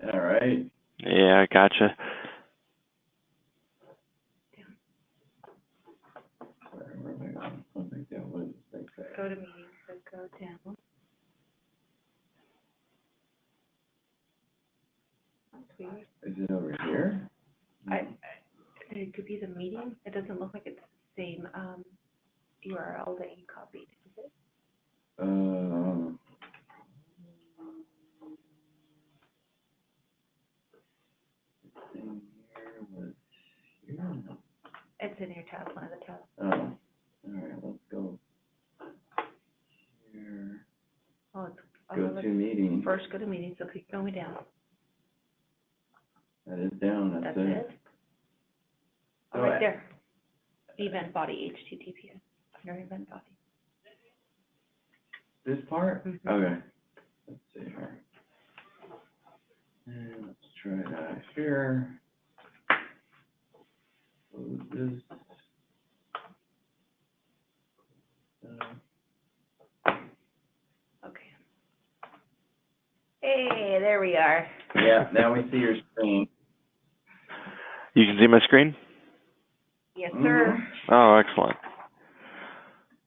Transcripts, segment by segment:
All right. Yeah, gotcha. Sorry, where am I going? I don't think that was like that. Go to meetings, so go down. That's weird. Is it over here? It could be the meeting. It doesn't look like it's the same, URL that you copied, is it? Thing here was here. It's in your tab, one of the tabs. Oh, all right. Let's go here. Oh, it's, Go to meeting. first go to meetings, so keep going down. That is down. That's it. Oh, right there. Event body, HTTPS, under event body. This part? Mhm. Okay. Let's see here. And let's try that here. Close this. Okay. Hey, there we are. Yeah, now we see your screen. You can see my screen? Yes, sir. Oh, excellent.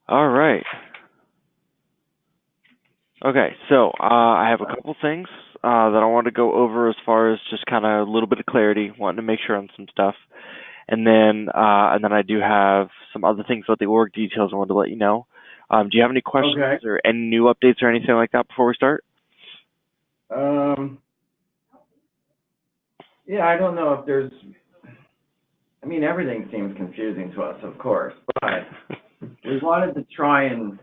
All right. Okay, so I have a couple things that I want to go over as far as just kind of a little bit of clarity, wanting to make sure on some stuff. And then I do have some other things about the org details I wanted to let you know. Do you have any questions or any new updates or anything like that before we start? Yeah, I don't know if there's, I mean, everything seems confusing to us, of course, but we wanted to try and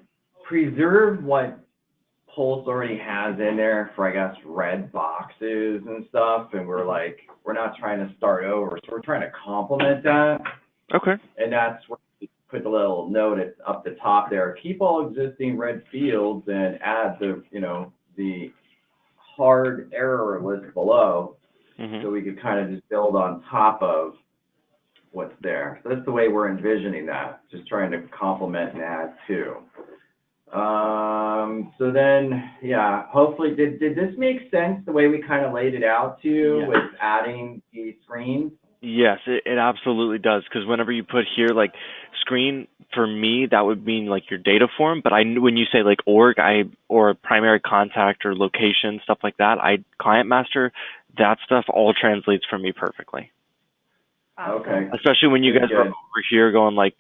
preserve what Pulse already has in there for, I guess, red boxes and stuff, and we're not trying to start over, so we're trying to complement that. Okay. And that's where we put the little note up the top there. Keep all existing red fields and add the hard error list below, so we could kind of just build on top of what's there. So that's the way we're envisioning that, just trying to complement and add to. So then, yeah, hopefully, did this make sense the way we kind of laid it out to you with adding the screens? Yes, it absolutely does, because whenever you put here, like, screen, for me, that would mean, like, your data form, but when you say, like, org, or primary contact or location, stuff like that, client master, that stuff all translates for me perfectly. Okay. Especially when you guys are over here going, like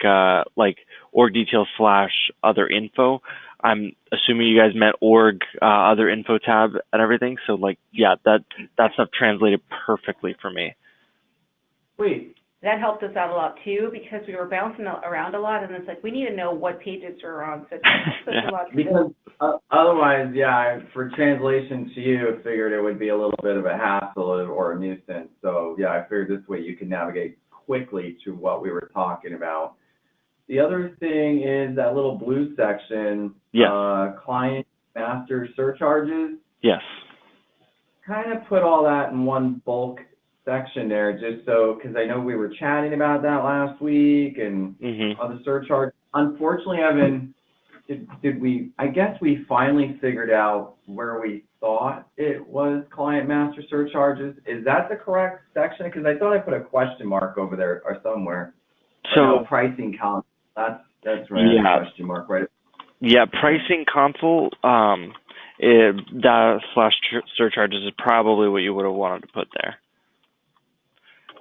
org details / other info. I'm assuming you guys meant org, other info tab and everything, so, like, yeah, that stuff translated perfectly for me. Sweet. That helped us out a lot too, because we were bouncing around a lot, and it's like, we need to know what pages we're on, so it took a lot to Because otherwise, yeah, for translation to you, I figured it would be a little bit of a hassle or a nuisance. So yeah, I figured this way you can navigate quickly to what we were talking about. The other thing is that little blue section, client master surcharges. Yes. Kind of put all that in one bulk section there, just so, because I know we were chatting about that last week and on the surcharge. Unfortunately, Evan, I guess we finally figured out where we thought it was client master surcharges. Is that the correct section? Because I thought I put a question mark over there or somewhere. So pricing count. That's right. Yeah. Question mark, right? Yeah, pricing console. That / surcharges is probably what you would have wanted to put there.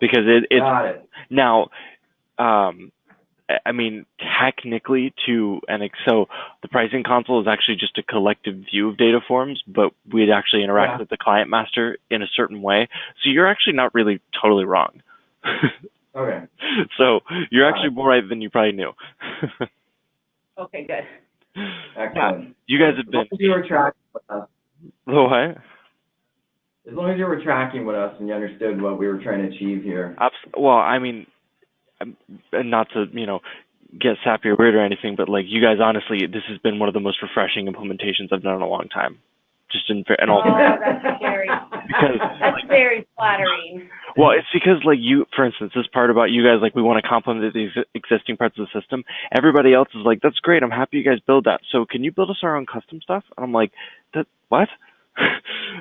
Because it's got it. Now, I mean, technically so the pricing console is actually just a collective view of data forms, but we'd actually interact with the client master in a certain way. So you're actually not really totally wrong. Okay. So you're actually more right than you probably knew. Okay, good. Excellent. You guys have been. As long as you were tracking with us. What? As long as you were tracking with us and you understood what we were trying to achieve here. Well, I mean, not to, get sappy or weird or anything, but, like, you guys, honestly, this has been one of the most refreshing implementations I've done in a long time. Just in all. That's very flattering. Well, it's because, like, for instance, this part about you guys, like, we want to complement the existing parts of the system. Everybody else is like, that's great. I'm happy you guys build that. So can you build us our own custom stuff? And I'm like, what?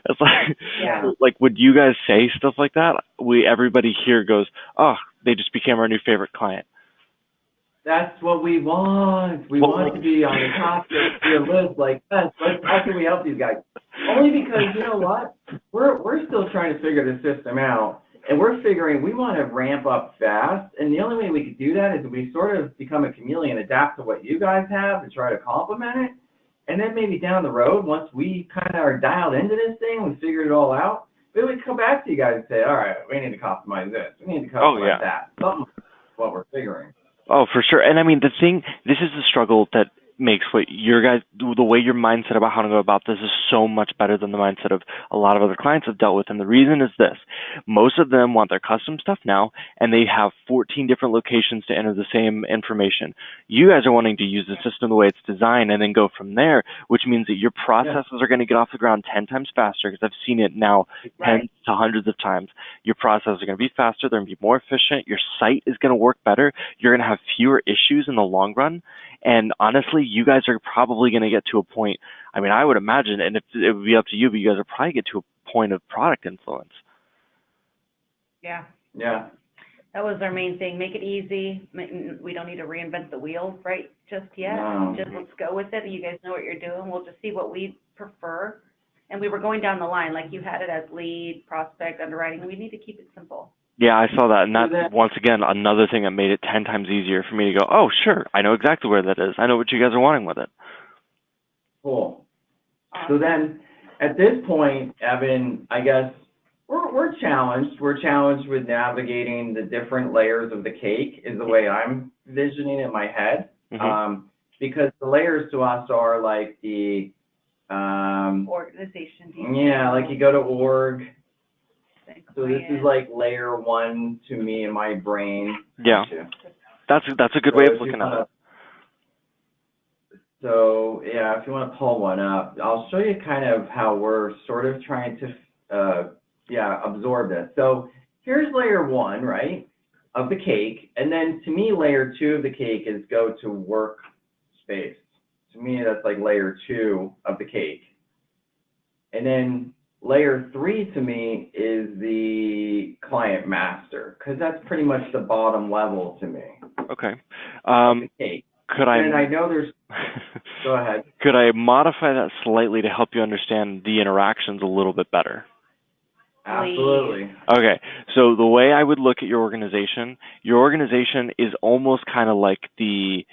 It's like, Yeah. like, would you guys say stuff like that? Everybody here goes, oh, they just became our new favorite client. That's what we want. We want to be on the top of your list. Like, yes, how can we help these guys? Only because, you know what? We're still trying to figure the system out, and we're figuring we want to ramp up fast. And the only way we could do that is if we sort of become a chameleon, adapt to what you guys have, and try to complement it. And then maybe down the road, once we kind of are dialed into this thing, we figured it all out, maybe we come back to you guys and say, all right, we need to customize this. We need to customize that. Something what we're figuring. Oh, for sure. And I mean, this is the struggle that makes what your guys, the way your mindset about how to go about this is so much better than the mindset of a lot of other clients have dealt with. And the reason is this: most of them want their custom stuff now, and they have 14 different locations to enter the same information. You guys are wanting to use the system the way it's designed and then go from there, which means that your processes are going to get off the ground 10 times faster, because I've seen it now tens to hundreds of times. Your processes are going to be faster. They're going to be more efficient. Your site is going to work better. You're going to have fewer issues in the long run. And honestly, you guys are probably going to get to a point, I mean, I would imagine, and it would be up to you, but you guys will probably get to a point of product influence. Yeah. Yeah. That was our main thing. Make it easy. We don't need to reinvent the wheel right just yet. No. Just let's go with it. You guys know what you're doing. We'll just see what we prefer. And we were going down the line, like you had it as lead, prospect, underwriting. We need to keep it simple. Yeah, I saw that. And that's, once again, another thing that made it 10 times easier for me to go, oh, sure, I know exactly where that is. I know what you guys are wanting with it. Cool. So then, at this point, Evan, I guess we're challenged. We're challenged with navigating the different layers of the cake, is the way I'm visioning it in my head. Because the layers to us are like the organization. Yeah, like you go to org. So this is like layer 1 to me in my brain. Yeah, that's a good way of looking at it. So yeah, if you want to pull one up, I'll show you kind of how we're sort of trying to absorb this. So here's layer 1, right, of the cake, and then to me layer 2 of the cake is go to workspace. To me that's like layer 2 of the cake, and then layer 3 to me is the client master, because that's pretty much the bottom level to me. Okay. The cake. And I know there's. Go ahead. Could I modify that slightly to help you understand the interactions a little bit better? Absolutely. Okay. So the way I would look at your organization is almost kind of like the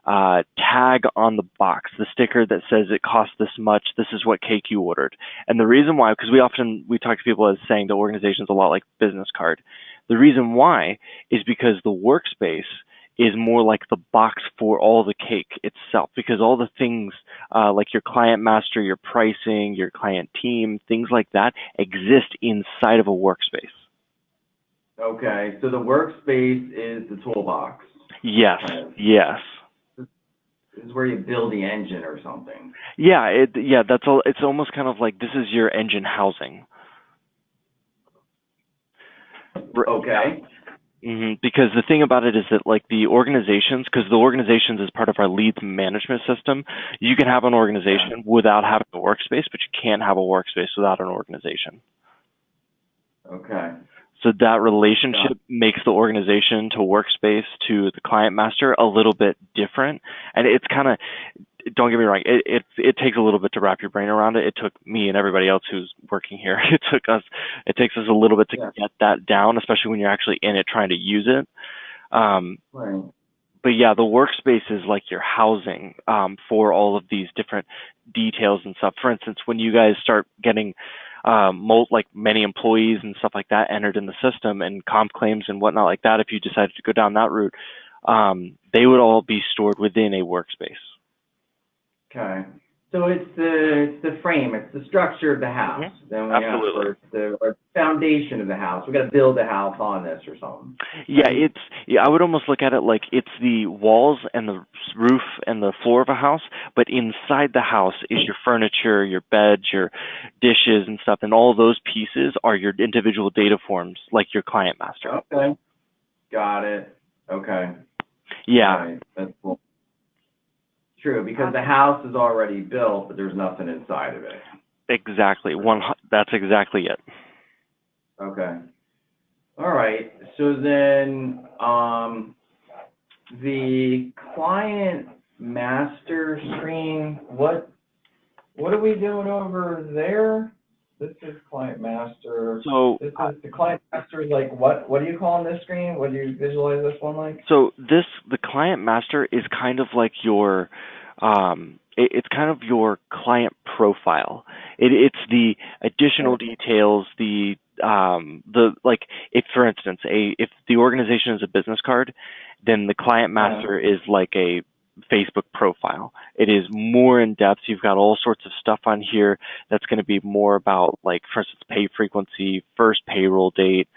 tag on the box, the sticker that says it costs this much, this is what cake you ordered. And the reason why, because we talk to people as saying the organization's a lot like business card. The reason why is because the workspace is more like the box for all the cake itself, because all the things like your client master, your pricing, your client team, things like that exist inside of a workspace. Okay, so the workspace is the toolbox. Yes, yes. This is where you build the engine or something. Yeah, that's all. It's almost kind of like this is your engine housing. Okay. Because the thing about it is that, like, the organizations, because the organizations is part of our leads management system, you can have an organization without having a workspace, but you can't have a workspace without an organization. Okay. So that relationship makes the organization to workspace to the client master a little bit different. And it's kind of, don't get me wrong, it takes a little bit to wrap your brain around it. It took me and everybody else who's working here. It takes us a little bit to get that down, especially when you're actually in it trying to use it. Right. But yeah, the workspace is like your housing for all of these different details and stuff. For instance, when you guys start getting like many employees and stuff like that entered in the system and comp claims and whatnot like that, if you decided to go down that route, they would all be stored within a workspace. Okay. So it's the frame, it's the structure of the house. Then we Absolutely. have the foundation of the house. We got to build a house on this or something. Yeah, I would almost look at it like it's the walls and the roof and the floor of a house, but inside the house is your furniture, your beds, your dishes and stuff, and all those pieces are your individual data forms, like your client master. Okay. Got it. Okay. Yeah. Right. That's cool. True, because the house is already built, but there's nothing inside of it. Exactly. That's exactly it. Okay. All right. So then, the client master screen, what are we doing over there? This is client master. So, This is the client master is like what? What do you call on this screen? What do you visualize this one like? so the client master is kind of like your, it's kind of your client profile. It's the additional details, like if, for instance, if the organization is a business card, then the client master is like a Facebook profile. It is more in depth. You've got all sorts of stuff on here that's going to be more about, like, for instance, pay frequency, first payroll date,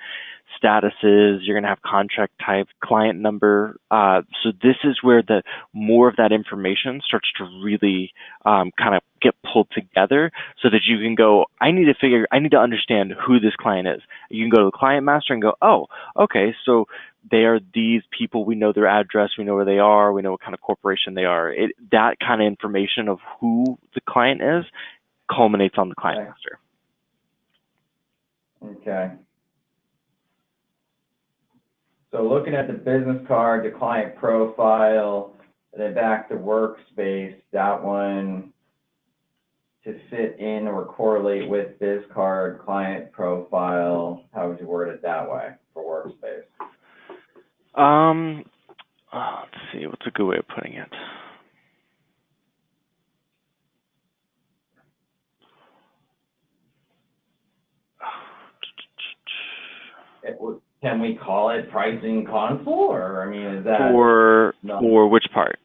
statuses. You're going to have contract type, client number. So this is where the more of that information starts to really kind of get pulled together, so that you can go, I need to understand who this client is. You can go to the client master and go, oh, okay, so they are these people. We know their address. We know where they are. We know what kind of corporation they are. That kind of information of who the client is culminates on the client master. Okay. So looking at the business card, the client profile, and then back to workspace, that one to fit in or correlate with biz card, client profile, how would you word it that way for workspace? Let's see, what's a good way of putting it? Can we call it pricing console, or I mean, is that for which part?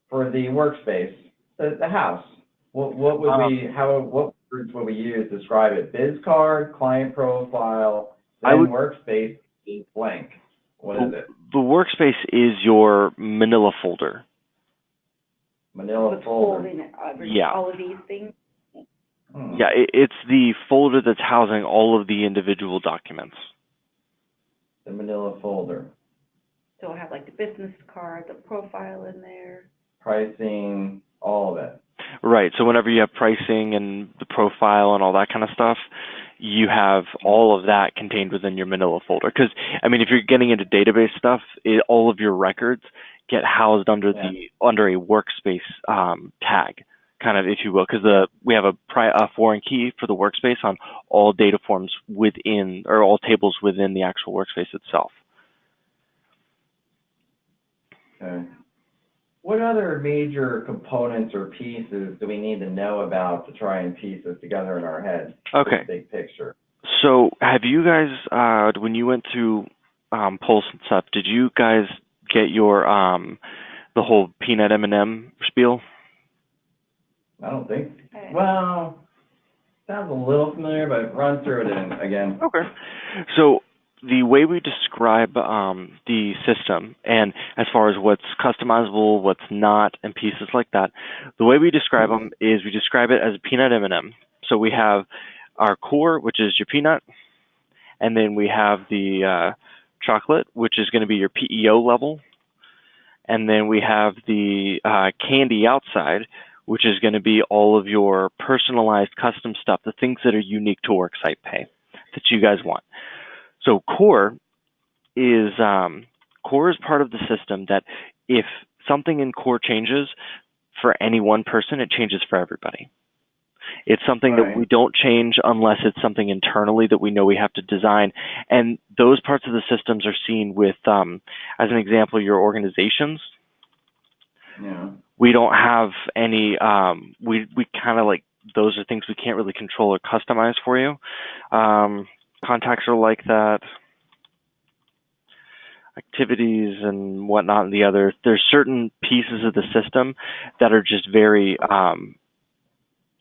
For the workspace, the house? What would what words would we use to describe it? Biz card, client profile, then workspace is blank. What is it? The workspace is your Manila folder. Manila folder. Yeah. All of these things. Yeah, it's the folder that's housing all of the individual documents. The Manila folder. So I have like the business card, the profile in there. Pricing, all of it. Right. So whenever you have pricing and the profile and all that kind of stuff, you have all of that contained within your Manila folder. Because, I mean, if you're getting into database stuff, all of your records get housed under under a workspace tag, kind of, if you will, because we have a foreign key for the workspace on all data forms within, or all tables within the actual workspace itself. Okay. What other major components or pieces do we need to know about to try and piece this together in our head? Okay. Big picture. So have you guys, when you went to Pulse and stuff, did you guys get your the whole peanut M&M spiel? I don't think. Well, sounds a little familiar, but run through it again. Okay. So the way we describe the system, and as far as what's customizable, what's not, and pieces like that, the way we describe them is we describe it as a peanut M&M. So we have our core, which is your peanut, and then we have the chocolate, which is going to be your PEO level, and then we have the candy outside, which is going to be all of your personalized custom stuff, the things that are unique to Worksite Pay that you guys want. So core is part of the system that if something in core changes for any one person, it changes for everybody. It's something that we don't change unless it's something internally that we know we have to design. And those parts of the systems are seen with, as an example, your organizations. Yeah. We don't have any, we kind of like, those are things we can't really control or customize for you. Contacts are like that. Activities and whatnot and the other. There's certain pieces of the system that are just very...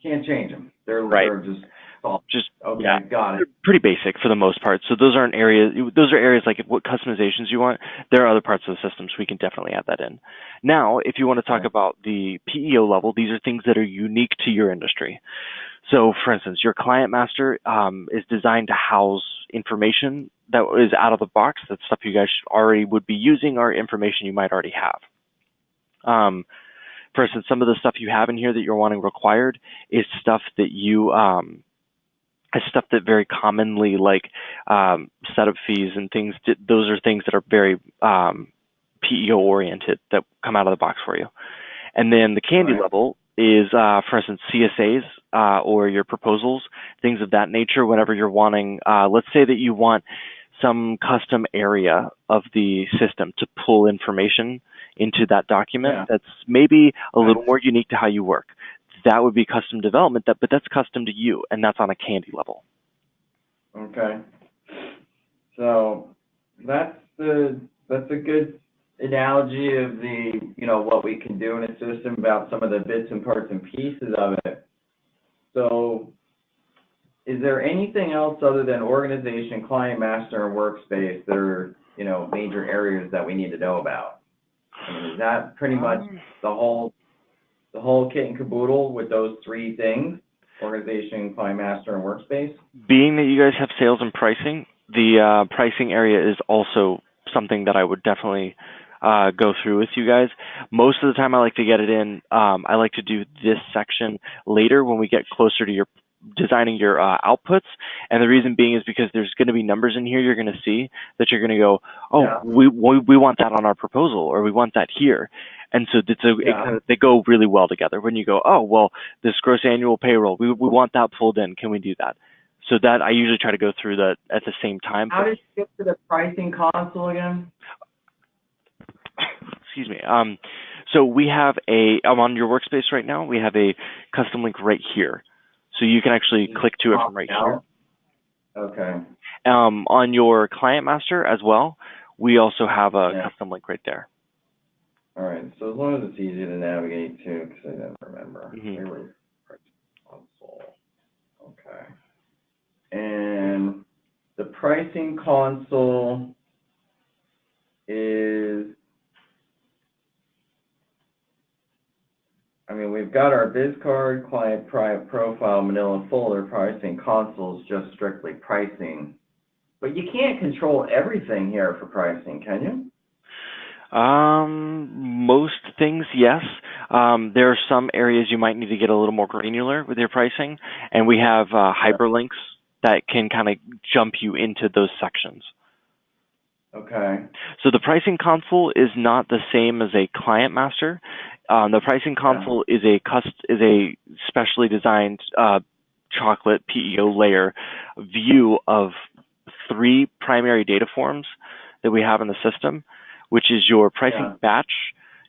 can't change them. They're just okay, yeah, got it. They're pretty basic for the most part. So those aren't areas, those are areas like what customizations you want. There are other parts of the system, so we can definitely add that in. Now, if you want to talk about the PEO level, these are things that are unique to your industry. So, for instance, your client master is designed to house information that is out of the box. That's stuff you guys already would be using or information you might already have. For instance, some of the stuff you have in here that you're wanting required is stuff that is stuff that very commonly, like setup fees and things. Those are things that are very PEO oriented that come out of the box for you. And then the candy level is, for instance, CSAs or your proposals, things of that nature. Whenever you're wanting, let's say that you want some custom area of the system to pull information into that document that's maybe a little more unique to how you work. That would be custom development, but that's custom to you, and that's on a candy level. Okay. So that's a good analogy of the, what we can do in a system about some of the bits and parts and pieces of it. So is there anything else other than organization, client master, and workspace that are, major areas that we need to know about? I mean, is that pretty much the whole kit and caboodle with those three things: organization, client master, and workspace? Being that you guys have sales and pricing, the pricing area is also something that I would definitely go through with you guys. Most of the time I like to get it in, I like to do this section later when we get closer to your designing your outputs. And the reason being is because there's going to be numbers in here you're going to see that you're going to go, we want that on our proposal, or we want that here. And so they go really well together. When you go, oh, well, this gross annual payroll, we want that pulled in. Can we do that? So that I usually try to go through that at the same time. How did you get to the pricing console again? Excuse me. So we have I'm on your workspace right now. We have a custom link right here. So you can actually click to it from right here. Okay. On your client master as well, we also have a custom link right there. All right. So as long as it's easy to navigate to, because I don't remember. Pricing console. Okay. And the pricing console is, we've got our biz card, client profile, manila folder. Pricing console is just strictly pricing. But you can't control everything here for pricing, can you? Most things, yes. There are some areas you might need to get a little more granular with your pricing, and we have hyperlinks that can kind of jump you into those sections. Okay. So the pricing console is not the same as a client master. The pricing console is a specially designed chocolate PEO layer view of three primary data forms that we have in the system, which is your pricing batch,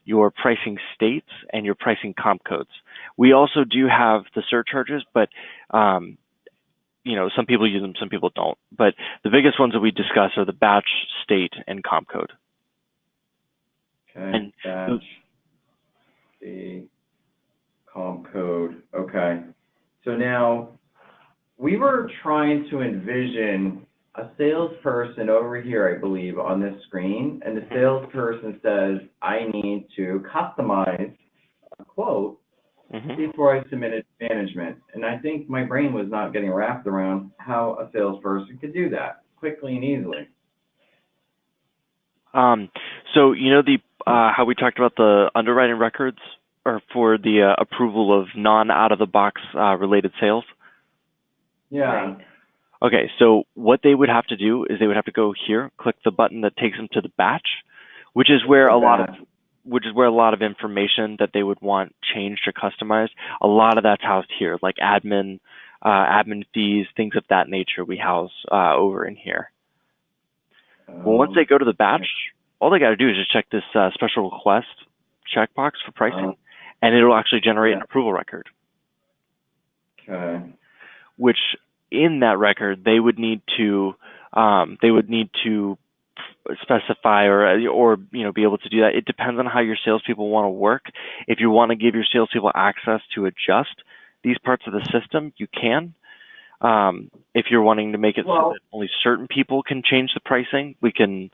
your pricing states, and your pricing comp codes. We also do have the surcharges, but some people use them, some people don't. But the biggest ones that we discuss are the batch, state, and comp code. Okay, and batch, the comp code. Okay. So now, we were trying to envision a salesperson over here, I believe, on this screen, and the salesperson says, I need to customize a quote before I submit it to management. And I think my brain was not getting wrapped around how a salesperson could do that quickly and easily. So how we talked about the underwriting records or for the approval of non-out-of-the-box related sales? Yeah. Right. Okay, so what they would have to do is they would have to go here, click the button that takes them to the batch, which is where a lot of information that they would want changed or customized, a lot of that's housed here, like admin fees, things of that nature we house over in here. Well, once they go to the batch, all they got to do is just check this special request checkbox for pricing, and it'll actually generate an approval record. Okay. Which in that record they would need to specify or be able to do that. It depends on how your salespeople want to work. If you want to give your salespeople access to adjust these parts of the system, you can. If you're wanting to make it so that only certain people can change the pricing, we can.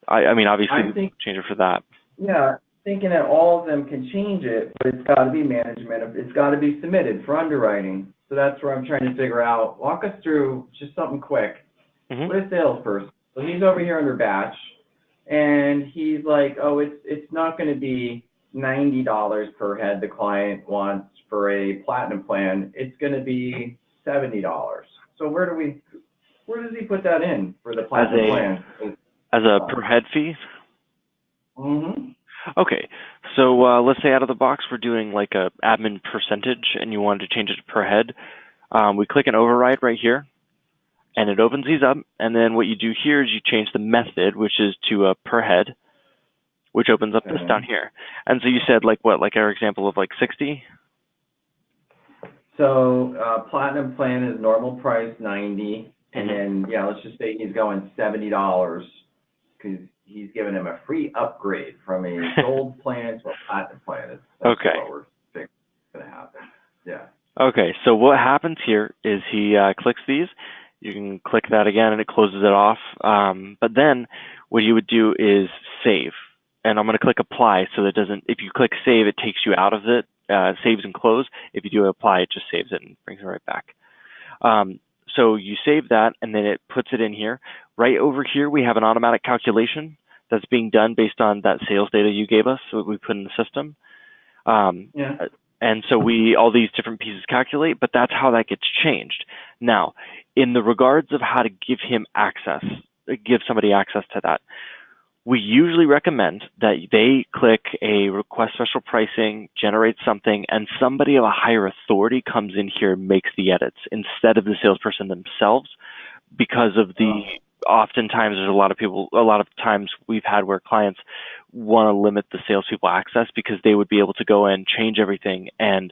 Obviously, we can change it for that. Yeah, thinking that all of them can change it, but it's got to be management. It's got to be submitted for underwriting. So that's where I'm trying to figure out. Walk us through just something quick. With a salesperson. So he's over here under batch, and he's like, oh, it's not going to be, $90 per head the client wants for a platinum plan, it's going to be $70. So where does he put that in for the platinum plan? As a per head fee? Mm-hmm. Okay, so let's say out of the box we're doing like a admin percentage and you wanted to change it to per head. We click an override right here and it opens these up, and then what you do here is you change the method, which is to a per head, which opens up this down here. And so you said like what, like our example of like 60? So platinum plan is normal price 90, and then yeah, let's just say he's going $70 because he's giving him a free upgrade from a gold plan to a platinum plan. That's Okay. what we're thinking is going to happen. Yeah. Okay, so what happens here is he clicks these. You can click that again and it closes it off. But then what you would do is save. And I'm going to click apply so that it doesn't, if you click save, it takes you out of it, saves and close. If you do apply, it just saves it and brings it right back. So you save that and then it puts it in here. Right over here, we have an automatic calculation that's being done based on that sales data you gave us, so we put in the system. Yeah. And so all these different pieces calculate, but that's how that gets changed. Now, in the regards of how to give somebody access to that, we usually recommend that they click a request special pricing, generate something, and somebody of a higher authority comes in here and makes the edits instead of the salesperson themselves, because of oftentimes there's a lot of times we've had where clients want to limit the salespeople access because they would be able to go in, change everything, and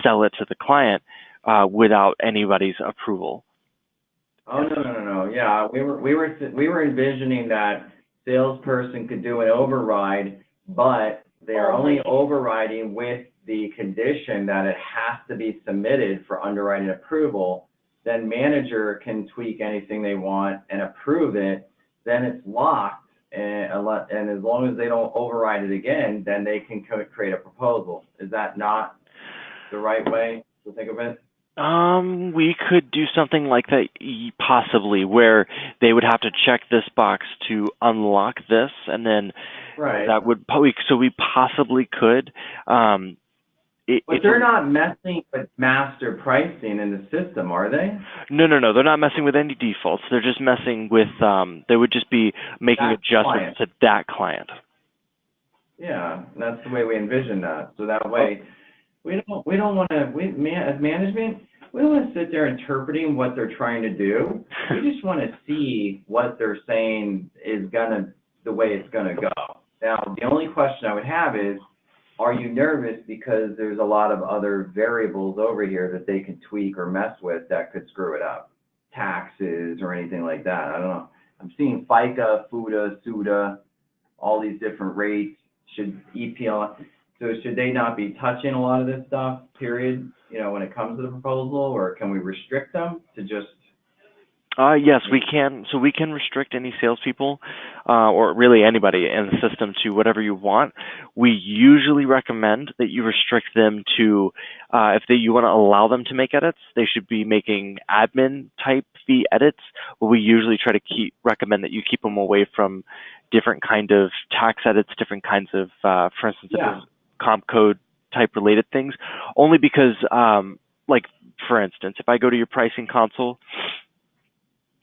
sell it to the client without anybody's approval. Oh no. Yeah, we were envisioning that salesperson could do an override, but they are only overriding with the condition that it has to be submitted for underwriting approval. Then manager can tweak anything they want and approve it. Then it's locked, and as long as they don't override it again, then they can create a proposal. Is that not the right way to think of it? We could do something like that, possibly, where they would have to check this box to unlock this, and then that would so we possibly could. But they're not messing with master pricing in the system, are they? No. They're not messing with any defaults. They're just messing with. They would just be making adjustments to that client. Yeah, that's the way we envision that. So that way, we don't want to. As management, we don't want to sit there interpreting what they're trying to do. We just want to see what they're saying is the way it's gonna go. Now, the only question I would have is, are you nervous because there's a lot of other variables over here that they can tweak or mess with that could screw it up? Taxes or anything like that. I don't know. I'm seeing FICA, FUTA, SUTA, all these different rates. Should they not be touching a lot of this stuff, period, when it comes to the proposal, or can we restrict them to just? Yes, we can. So we can restrict any salespeople, or really anybody in the system, to whatever you want. We usually recommend that you restrict them to, if you want to allow them to make edits, they should be making admin type fee edits. But we usually try to recommend that you keep them away from different kind of tax edits, different kinds of, for instance, if it's comp code type related things, only because, like for instance, if I go to your pricing console.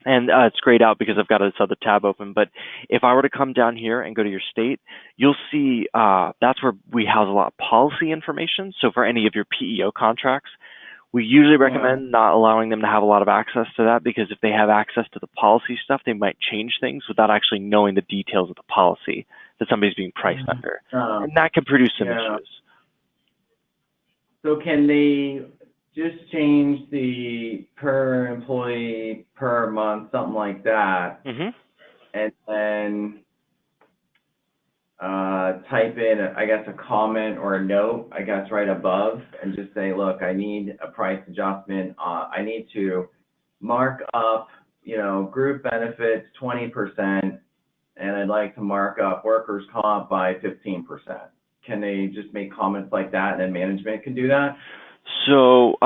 And it's grayed out because I've got this other tab open. But if I were to come down here and go to your state, you'll see that's where we house a lot of policy information. So for any of your PEO contracts, we usually recommend not allowing them to have a lot of access to that, because if they have access to the policy stuff, they might change things without actually knowing the details of the policy that somebody's being priced under. And that can produce some issues. So can they just change the per employee per month, something like that, and then type in, I guess, a comment or a note, I guess, right above, and just say, look, I need a price adjustment. I need to mark up, group benefits 20%, and I'd like to mark up workers' comp by 15%. Can they just make comments like that, and then management can do that? So,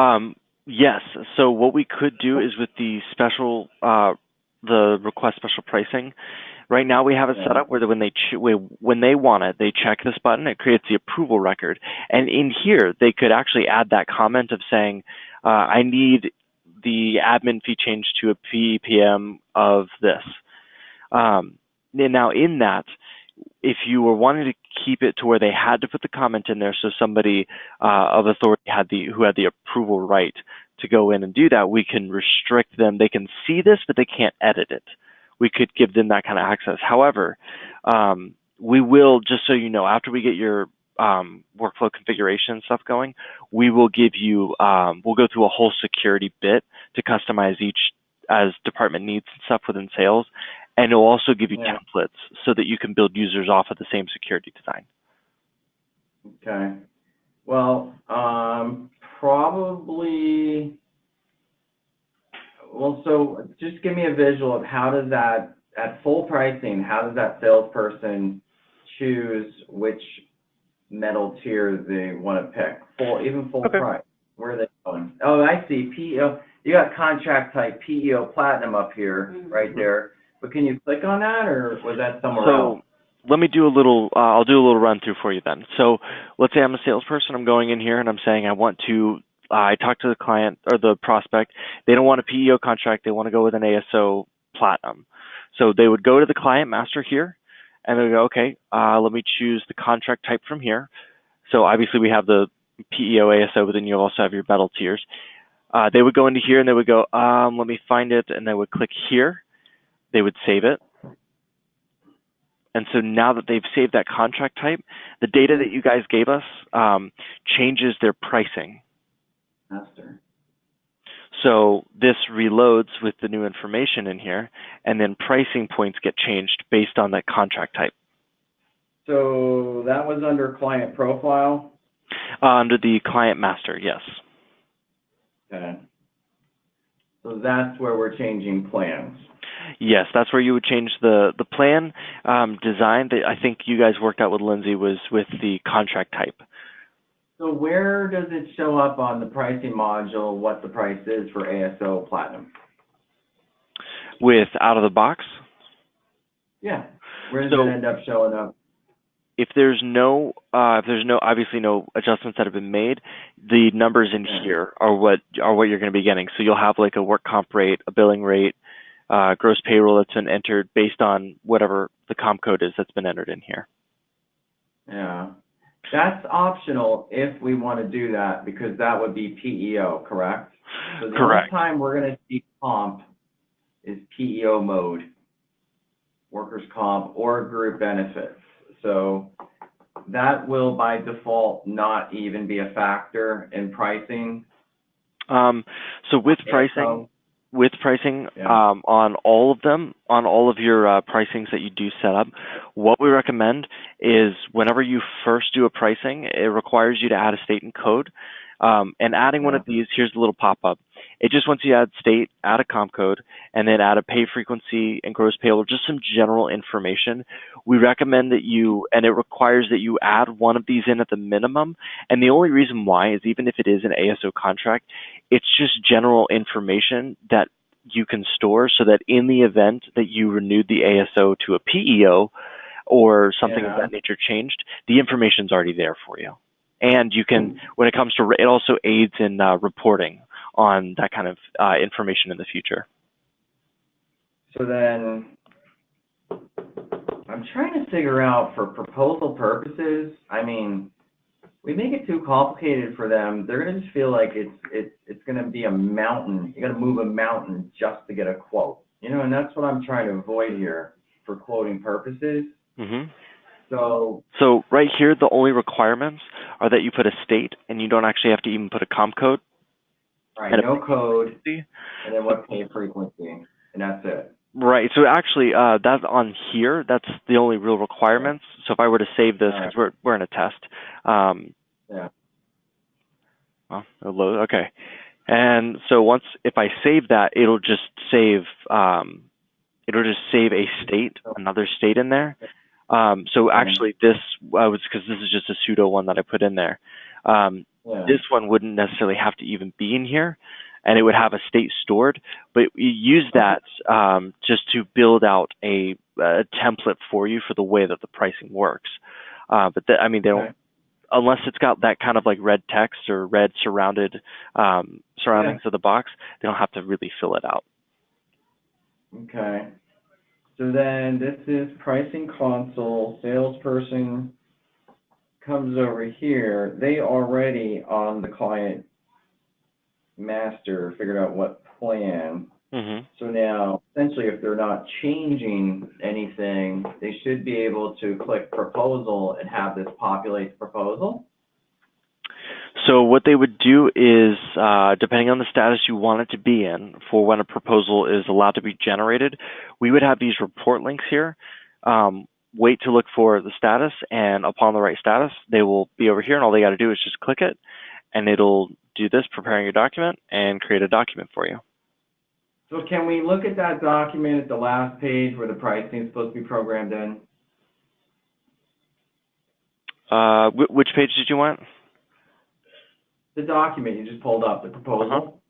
yes. So what we could do is with the special the request special pricing. Right now we have it set up where when they want it, they check this button, it creates the approval record. And in here, they could actually add that comment of saying, I need the admin fee changed to a PPM of this. And now in that, if you were wanting to keep it to where they had to put the comment in there, so somebody of authority who had the approval right to go in and do that, we can restrict them. They can see this, but they can't edit it. We could give them that kind of access. However, we will, just so you know, after we get your workflow configuration stuff going, we will give you, we'll go through a whole security bit to customize each as department needs and stuff within sales. And it'll also give you templates so that you can build users off of the same security design. Okay. Well, probably, well, so just give me a visual of how does that, at full pricing, how does that salesperson choose which metal tier they want to pick? Even full price. Where are they going? Oh, I see. PEO. You got contract type PEO Platinum up here, right there. But can you click on that, or was that somewhere else? Let me do a little, I'll do a little run through for you then. So let's say I'm a salesperson, I'm going in here and I'm saying I want to, I talk to the client or the prospect, they don't want a PEO contract, they want to go with an ASO Platinum. So they would go to the client master here and they would go, okay, let me choose the contract type from here. So obviously we have the PEO ASO, but then you also have your metal tiers. They would go into here and they would go, let me find it, and they would click here. They would save it. And so now that they've saved that contract type, the data that you guys gave us changes their pricing. Master. So this reloads with the new information in here, and then pricing points get changed based on that contract type. So that was under client profile? Under the client master, yes. Okay. So that's where we're changing plans. Yes, that's where you would change the plan design that I think you guys worked out with Lindsay was with the contract type. So where does it show up on the pricing module what the price is for ASO Platinum? With out of the box? Yeah. Where does it end up showing up? If there's no obviously no adjustments that have been made, the numbers in here are what you're going to be getting. So you'll have like a work comp rate, a billing rate, gross payroll that's been entered based on whatever the comp code is that's been entered in here. Yeah. That's optional if we want to do that, because that would be PEO, correct? So the only time we're going to see comp is PEO mode, workers' comp, or group benefits. So that will by default not even be a factor in pricing. So with pricing, on all of them, on all of your pricings that you do set up, what we recommend is whenever you first do a pricing, it requires you to add a state and code. And adding one of these, here's the little pop-up. It just wants you to add state, add a comp code, and then add a pay frequency and gross payroll, just some general information. We recommend that and it requires that you add one of these in at the minimum. And the only reason why is even if it is an ASO contract, it's just general information that you can store so that in the event that you renewed the ASO to a PEO or something of that nature changed, the information's already there for you. And you can, when it comes to, it also aids in reporting on that kind of information in the future. So then, I'm trying to figure out for proposal purposes, I mean, we make it too complicated for them. They're going to just feel like it's going to be a mountain. You got to move a mountain just to get a quote. You know, and that's what I'm trying to avoid here for quoting purposes. Mm-hmm. So right here, the only requirements are that you put a state, and you don't actually have to even put a comp code. Right, no code, and then what pay frequency, and that's it. Right, so actually, that's on here. That's the only real requirements. So if I were to save this, because we're in a test. Well, it'll load, okay. And so if I save that, it'll just save a state, another state in there. So actually this was because this is just a pseudo one that I put in there. This one wouldn't necessarily have to even be in here. and it would have a state stored, but you use that just to build out a template for you for the way that the pricing works. But I mean, they don't, unless it's got that kind of like red text or red surroundings of the box, they don't have to really fill it out. Okay. So then this is pricing console. Salesperson comes over here. They already on the client master figured out what plan. So now, essentially, if they're not changing anything, they should be able to click proposal and have this populate proposal. So what they would do is, depending on the status you want it to be in for when a proposal is allowed to be generated, we would have these report links here. Wait to look for the status, and upon the right status, they will be over here, and all they got to do is just click it, and it'll do this, preparing your document, and create a document for you. So can we look at that document at the last page where the pricing is supposed to be programmed in? Which page did you want? The document you just pulled up, the proposal.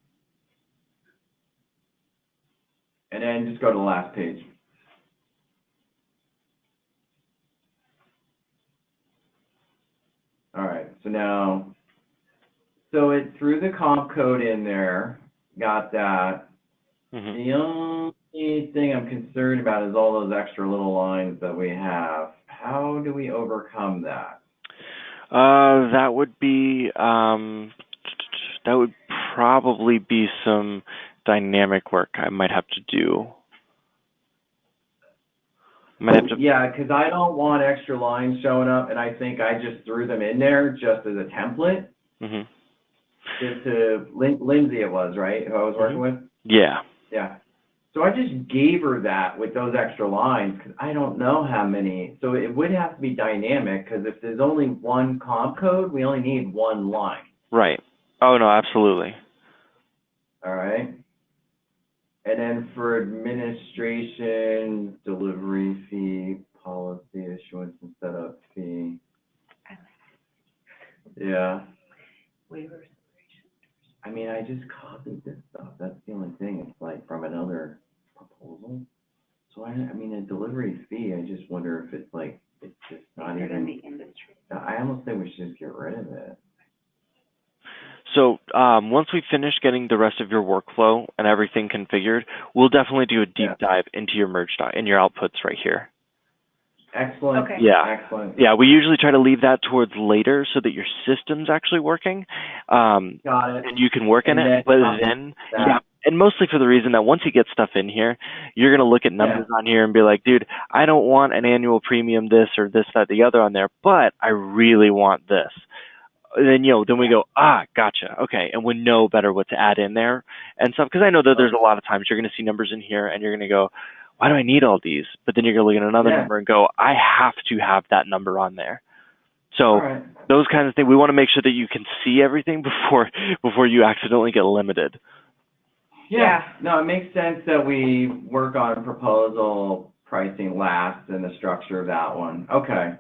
And then just go to the last page. All right, so now, so it threw the comp code in there, got that. The only thing I'm concerned about is all those extra little lines that we have. How do we overcome that? That would be, that would probably be some dynamic work I might have to do. Yeah, because I don't want extra lines showing up, and I think I just threw them in there just as a template. To Lindsay it was, right, who I was working with? Yeah. Yeah. So I just gave her that with those extra lines because I don't know how many. So it would have to be dynamic because if there's only one comp code, we only need one line. Right. Oh, no, absolutely. All right. And then for administration, delivery fee, policy issuance and setup fee. Yeah. Waivers. I mean, I just copied this stuff. That's the only thing. It's like from another proposal. So I mean, a delivery fee, I just wonder if it's like, it's just not even in the industry. I almost think we should just get rid of it. So once we finish getting the rest of your workflow and everything configured, we'll definitely do a deep dive into your merge doc and your outputs right here. Excellent. Okay. Yeah. Excellent. Yeah, we usually try to leave that towards later so that your system's actually working. Got it. And you can work in it. But then, and mostly for the reason that once you get stuff in here, you're going to look at numbers on here and be like, dude, I don't want an annual premium this or this, that, the other on there, but I really want this. And then, then we go, gotcha. Okay. And we know better what to add in there and stuff. Because I know that there's a lot of times you're going to see numbers in here and you're going to go, why do I need all these? But then you're going to look at another number and go, I have to have that number on there. So those kinds of things, we want to make sure that you can see everything before you accidentally get limited. Yeah. No, it makes sense that we work on proposal pricing last and the structure of that one. Okay.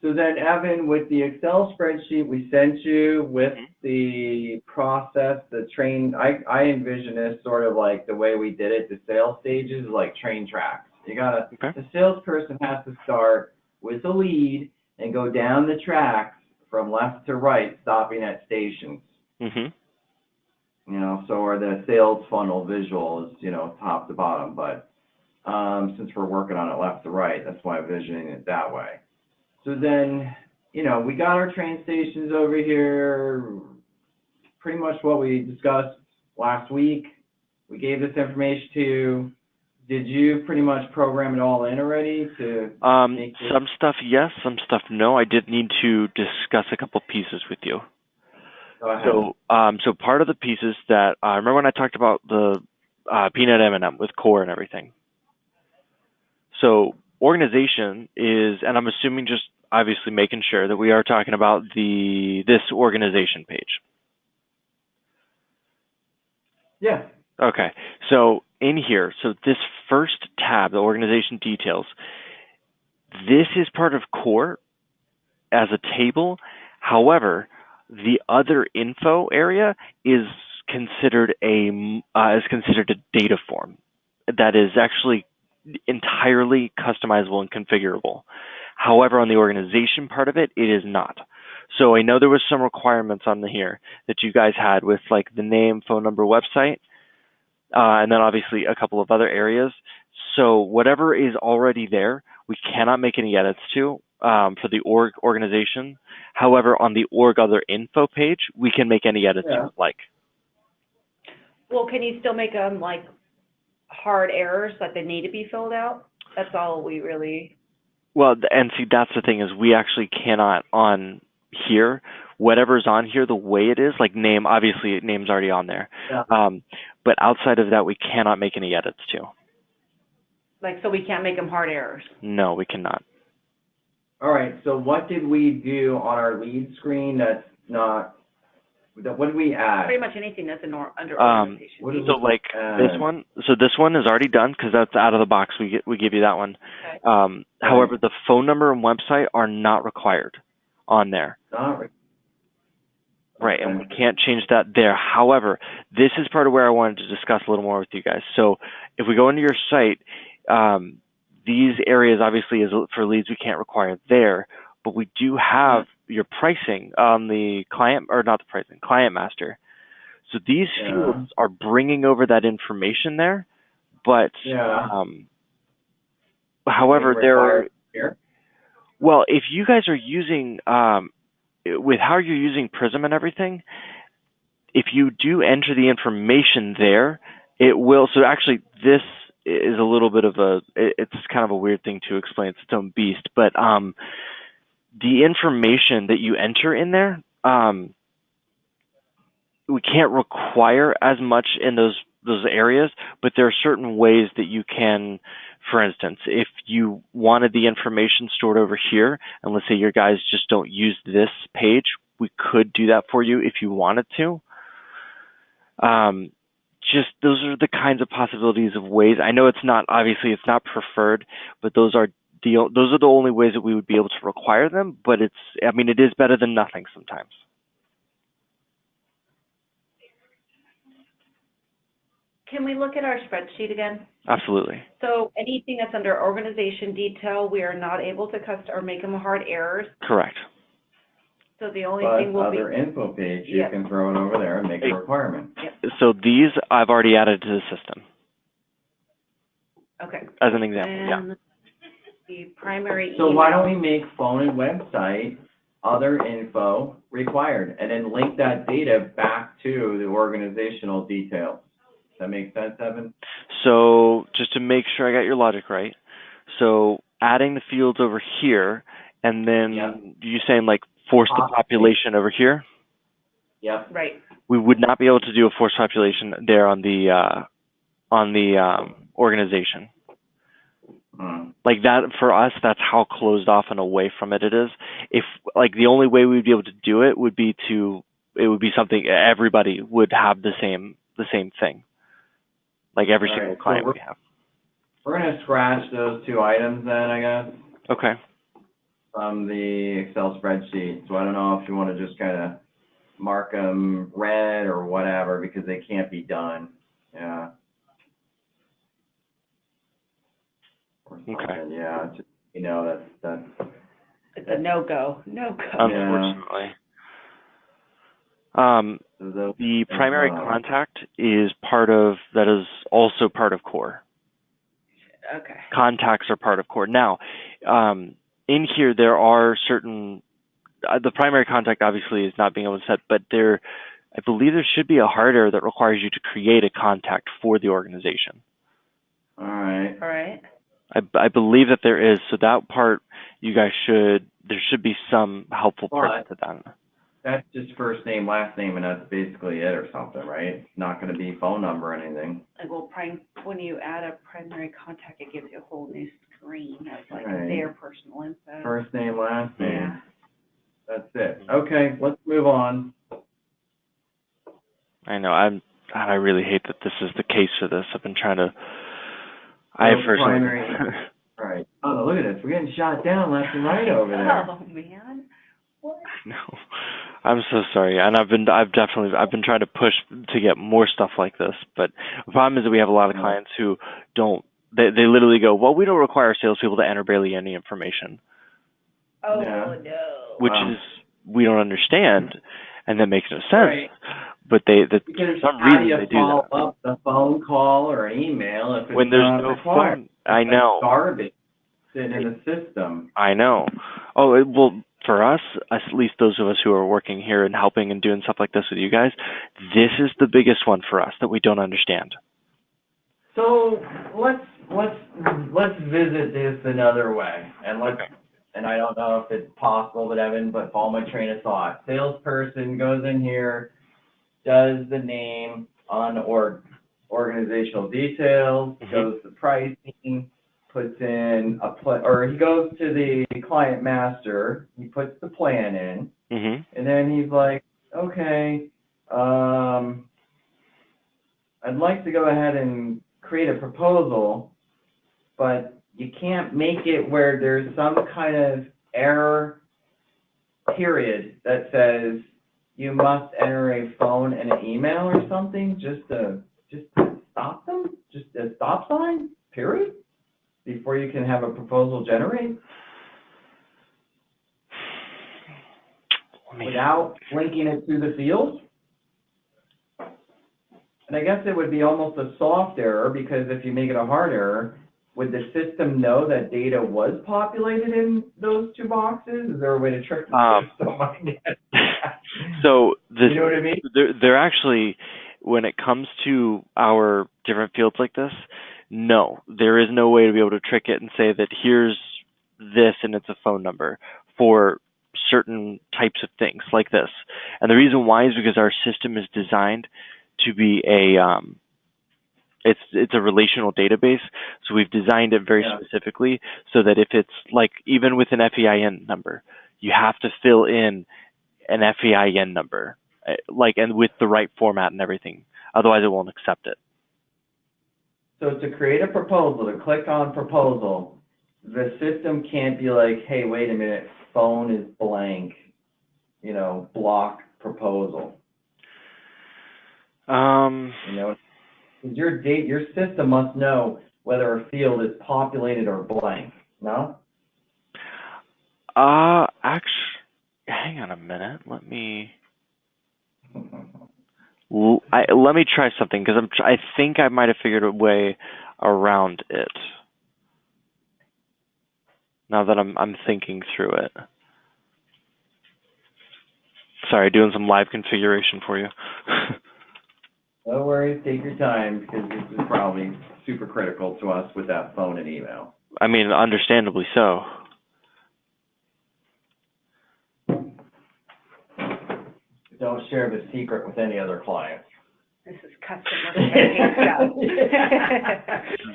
So then, Evan, with the Excel spreadsheet we sent you with the process, the train, I envision this sort of like the way we did it, the sales stages, like train tracks. You gotta, the salesperson has to start with the lead and go down the tracks from left to right, stopping at stations. So are the sales funnel visuals, top to bottom, but since we're working on it left to right, that's why I'm visioning it that way. So then, we got our train stations over here, pretty much what we discussed last week. We gave this information to you. Did you pretty much program it all in already to make this? Some stuff yes, some stuff no. I did need to discuss a couple pieces with you. Go ahead. So part of the pieces that, remember when I talked about the peanut M&M with core and everything? So organization is, and I'm assuming just obviously making sure that we are talking about this organization page. Yeah. Okay. So in here, so this first tab, the organization details, this is part of core as a table. However, The other info area is considered a data form that is actually entirely customizable and configurable. However, on the organization part of it, it is not. So I know there was some requirements on here that you guys had with like the name, phone number, website, and then obviously a couple of other areas. So whatever is already there, we cannot make any edits to for the organization. However, on the org other info page, we can make any edits you would like. Well, can you still make them like hard errors that they need to be filled out? That's all we really. Well, and see, that's the thing is we actually cannot on here, whatever's on here, the way it is, like name, obviously name's already on there. Yeah. But outside of that, we cannot make any edits to. Like, so we can't make them hard errors? No, we cannot. All right, so what did we do on our lead screen that's not, what did we add? Pretty much anything that's under organization. So like this one is already done because that's out of the box. We give you that one. Okay. However, the phone number and website are not required on there. Not Right, and we can't change that there. However, this is part of where I wanted to discuss a little more with you guys. So if we go into your site, these areas obviously is for leads we can't require there, but we do have your pricing on the client, or not the pricing, client master. So these fields are bringing over that information there, but however, there. Well, if you guys are using with how you're using Prism and everything, if you do enter the information there, it will. So actually, this is a little bit of it's kind of a weird thing to explain. It's its own beast, but the information that you enter in there, we can't require as much in those areas, but there are certain ways that you can. For instance, if you wanted the information stored over here, and let's say your guys just don't use this page, we could do that for you if you wanted to. Just those are the kinds of possibilities of ways. I know it's not preferred, but those are the only ways that we would be able to require them. But it is better than nothing sometimes. Can we look at our spreadsheet again? Absolutely. So anything that's under organization detail, we are not able to or make them hard errors. Correct. So the only thing will be other info page, you can throw it over there and make a requirement. Yep. So these I've already added to the system. Okay. As an example, and the primary So email. why don't we make phone and website other info required, and then link that data back to the organizational details? Does that make sense, Evan? So just to make sure I got your logic right, so adding the fields over here, and then you saying like force the population over here? Yep. Right. We would not be able to do a forced population there on the organization. Like that, for us, that's how closed off and away from it is. If like the only way we'd be able to do it would be something everybody would have the same thing. Like every single client we have. We're going to scratch those two items then, I guess. Okay. From the Excel spreadsheet. So I don't know if you want to just kind of mark them red or whatever because they can't be done. Yeah. Okay. Yeah. Just, that's. It's a no-go. No-go. Unfortunately. The primary contact is also part of core. Okay. Contacts are part of core. Now, in here there are certain, the primary contact obviously is not being able to set, but I believe there should be a hard error that requires you to create a contact for the organization. All right. All right. I believe that there is, so that part there should be some helpful part to that. That's just first name, last name, and that's basically it or something, right? It's not going to be phone number or anything. Like, well, when you add a primary contact, it gives you a whole new screen of like their personal info. First name, last name. Yeah. That's it. Okay, let's move on. I know. I really hate that this is the case for this. I've been trying to. Primary. Right. Oh, look at this. We're getting shot down left and right over there. Oh man. What? No. I'm so sorry, and I've been trying to push to get more stuff like this, but the problem is that we have a lot of clients who don't. They literally go, well, we don't require salespeople to enter barely any information. Oh Yeah. no. Which is we don't understand, and that makes no sense. Right. But Because for some how do reason you they do follow that. up the phone call or an email if it's When there's not no required? phone, I know. Garbage sitting in the system. I know. Oh, well, for us, at least those of us who are working here and helping and doing stuff like this with you guys, this is the biggest one for us that we don't understand. So let's visit this another way, and and I don't know if it's possible, but Evan, but follow my train of thought. Salesperson goes in here, does the name on organizational details, goes to pricing, puts in or he goes to the client master, he puts the plan in, and then he's like, okay, I'd like to go ahead and create a proposal, but you can't make it where there's some kind of error period that says you must enter a phone and an email or something just to stop them, just a stop sign, period, before you can have a proposal generate without linking it to the field. And I guess it would be almost a soft error, because if you make it a hard error, would the system know that data was populated in those two boxes? Is there a way to trick the system? So you know what I mean? They're actually, when it comes to our different fields like this, no, there is no way to be able to trick it and say that here's this and it's a phone number for certain types of things like this. And the reason why is because our system is designed to be it's a relational database, so we've designed it very specifically so that if it's like, even with an FEIN number, you have to fill in an FEIN number, and with the right format and everything. Otherwise, it won't accept it. So to create a proposal, to click on proposal, the system can't be like, hey, wait a minute, phone is blank, block proposal. Your system must know whether a field is populated or blank. No? Actually, hang on a minute. Let me try something, because I think I might have figured a way around it. Now that I'm thinking through it. Sorry, doing some live configuration for you. No worries, take your time, because this is probably super critical to us with that phone and email. I mean, understandably so. Don't share the secret with any other clients. This is customer stuff.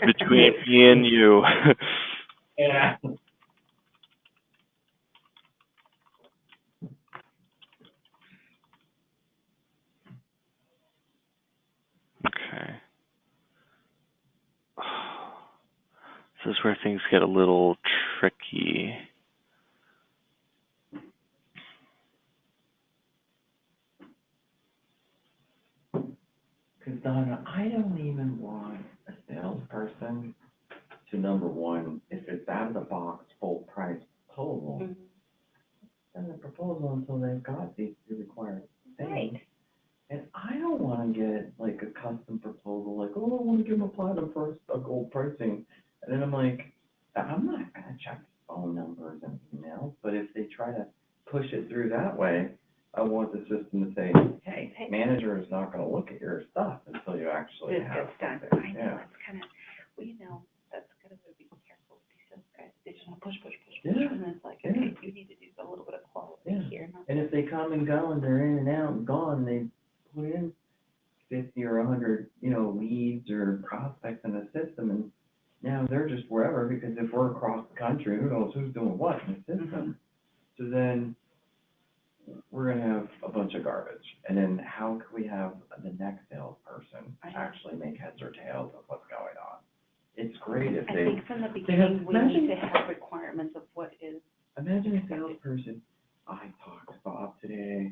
Between me and you. Yeah. Okay. This is where things get a little tricky. Because, Donna, I don't even want a salesperson to, number one, if it's out of the box, full price proposal, send the proposal until they've got these two required things. Right. And I don't want to get like a custom proposal, like, oh, I want to give them a platinum first, a gold pricing. And then I'm like, I'm not going to check phone numbers and emails, but if they try to push it through that way, I want the system to say, hey, manager is not going to look at your stuff until you actually have done. something. I know, it's kind of, that's kind of what be careful with these sales guys. They just want to push, and it's like, okay, you need to do a little bit of quality here. And if they come and go and they're in and out and gone, they put in 50 or 100, leads or prospects in the system, and now they're just wherever, because if we're across the country, who knows who's doing what in the system. So then we're going to have a bunch of garbage. And then how can we have the next salesperson actually make heads or tails of what's going on? It's great if they... I think from the beginning, we need to have requirements of what is... Imagine a salesperson, I talked to Bob today,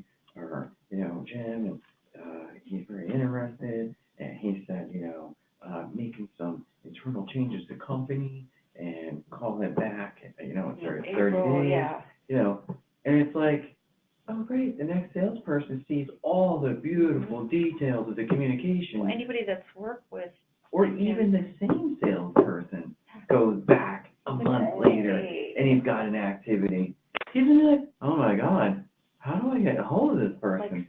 approval changes to company and call him back, you know, in 30 April, days, yeah. you know, and it's like, oh, great, the next salesperson sees all the beautiful details of the communication. Well, anybody that's worked with. Or even the same salesperson goes back a month later and he's got an activity. He's gonna be like, oh my God, how do I get a hold of this person?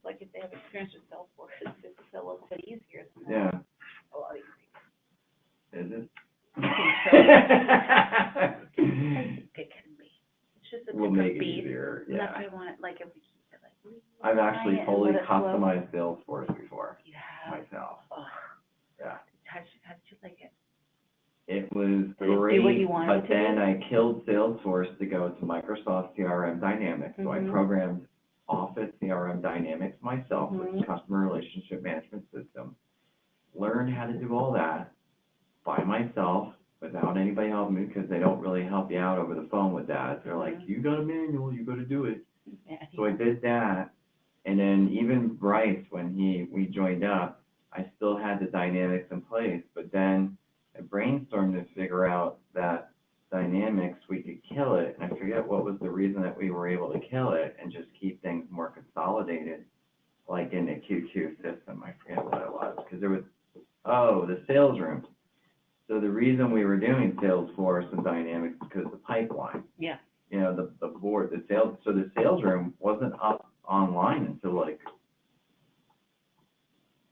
Like if they have experience with Salesforce, it's a little bit easier than that. Yeah. A lot easier. Is it? It can be. It's just a We'll make different it beast. easier, And that's yeah. why I want it, like, if we keep it like. I've actually quiet and fully let it flow. customized Salesforce before, You have. myself. Oh. Yeah. How did you like it? It was Did it do great, what you wanted but it to then do? I killed Salesforce to go to Microsoft CRM Dynamics. So I Mhm. programmed Office CRM Dynamics myself, which is Mhm. customer relationship management system. Learned how to do all that by myself without anybody helping me, because they don't really help you out over the phone with that. They're like, you got a manual, you got to do it. Yeah, So I did that, and then even Bryce, when we joined up, I still had the dynamics in place, but then I brainstormed to figure out that dynamics, we could kill it, and I forget what was the reason that we were able to kill it and just keep things more consolidated, like in the Q2 system. I forget what it was, because there was, the sales room. So the reason we were doing Salesforce and Dynamics is because the pipeline. Yeah. You know, the board, the sales room wasn't up online until like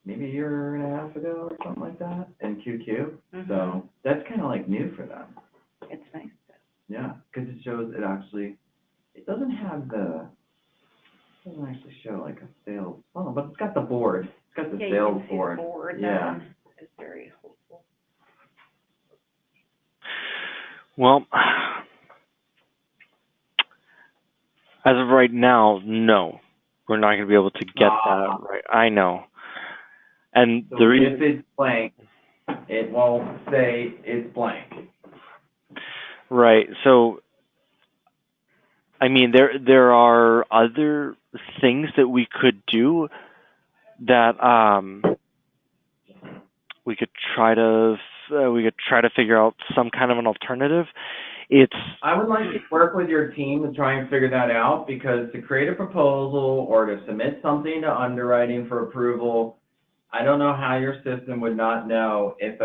maybe a year and a half ago or something like that in Q2. Mhm. So that's kind of like new for them. It's nice. Yeah, because it shows it actually, it doesn't actually show like a sales funnel, but it's got the board. It's got the Yeah, sales you can see board. the board. Yeah. It's very helpful. Well, as of right now, no. We're not going to be able to get that right. I know. And So the reason, if it's blank, it won't say it's blank. right. So, I mean, there are other things that we could do that we could try to figure out some kind of an alternative. I would like to work with your team to try and figure that out, because to create a proposal or to submit something to underwriting for approval, I don't know how your system would not know if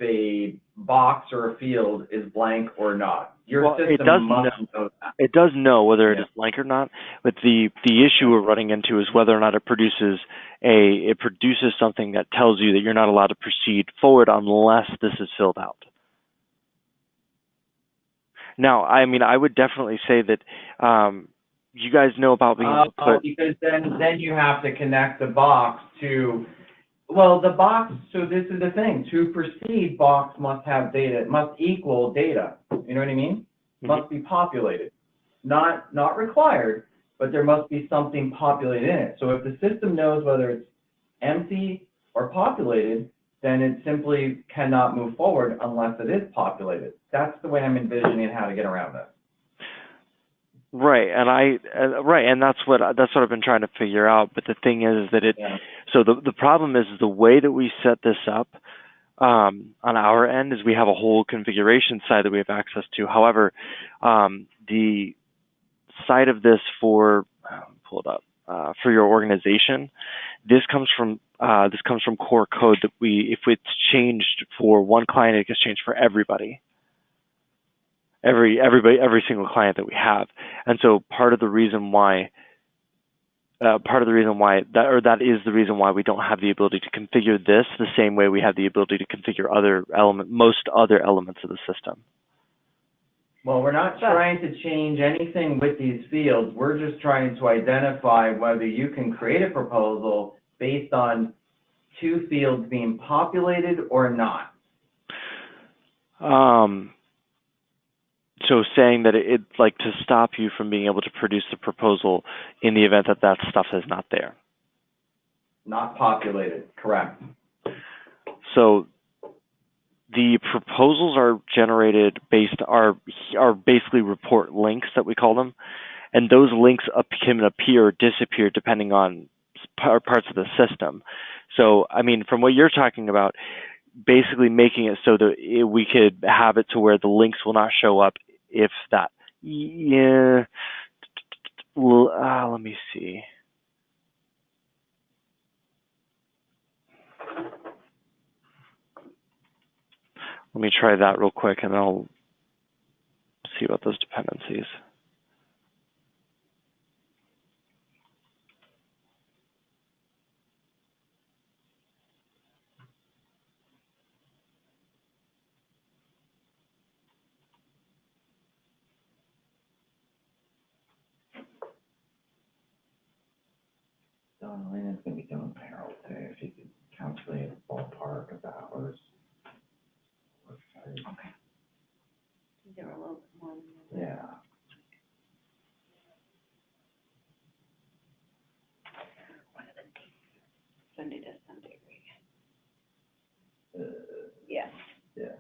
a box or a field is blank or not. Your system must know that. It does know whether it is blank or not, but the issue we're running into is whether or not it produces something that tells you that you're not allowed to proceed forward unless this is filled out. Now, I mean, I would definitely say that you guys know about being able to put... because then you have to connect the box to, well, the box, so this is the thing, to proceed, box must have data, it must equal data, you know what I mean? Mm-hmm. Must be populated. Not required, but there must be something populated in it. So if the system knows whether it's empty or populated, then it simply cannot move forward unless it is populated. That's the way I'm envisioning how to get around this. Right, and that's what I've been trying to figure out. But the thing is that so the problem is the way that we set this up on our end is we have a whole configuration side that we have access to. However, the side of this for your organization, this comes from core code that if it's changed for one client, it gets changed for everybody. Every single client that we have. And so part of the reason why that is the reason why we don't have the ability to configure this the same way we have the ability to configure most other elements of the system. Well, we're not trying to change anything with these fields. We're just trying to identify whether you can create a proposal based on two fields being populated or not. So saying that it's like to stop you from being able to produce the proposal in the event that stuff is not there. Not populated, correct. So the proposals are generated are basically report links that we call them, and those links can appear or disappear depending on parts of the system. So, I mean, from what you're talking about, basically making it so that we could have it to where the links will not show up if that. Yeah. Well, let me see. Let me try that real quick, and I'll see about those dependencies. Elena's going to be doing payroll today. If you could calculate a ballpark of hours. Okay. They were a little bit more than that. Yeah. What are the dates? Sunday to Sunday, right? Uh, Yeah. yeah.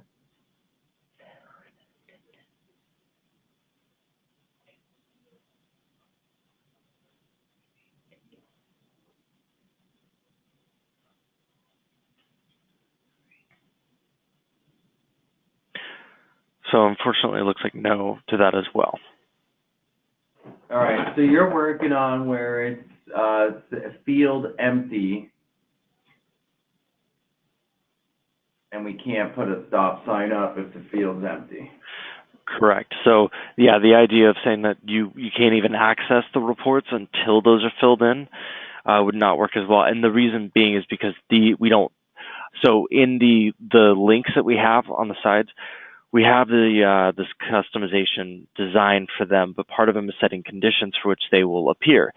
So unfortunately, it looks like no to that as well. All right. So you're working on where it's field empty, and we can't put a stop sign up if the field's empty. Correct. So yeah, the idea of saying that you can't even access the reports until those are filled in would not work as well. And the reason being is because we don't. So in the links that we have on the sides, we have this customization designed for them, but part of them is setting conditions for which they will appear.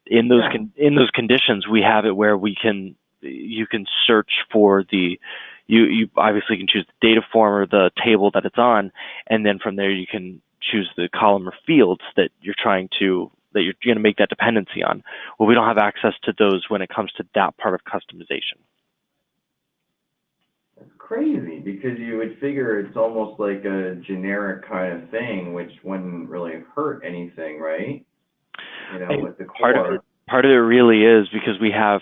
In those in those conditions, we have it where you can search for you obviously can choose the data form or the table that it's on, and then from there you can choose the column or fields that you're going to make that dependency on. Well, we don't have access to those when it comes to that part of customization. It's crazy because you would figure it's almost like a generic kind of thing, which wouldn't really hurt anything, right? You know, with the core. Part of it really is because we have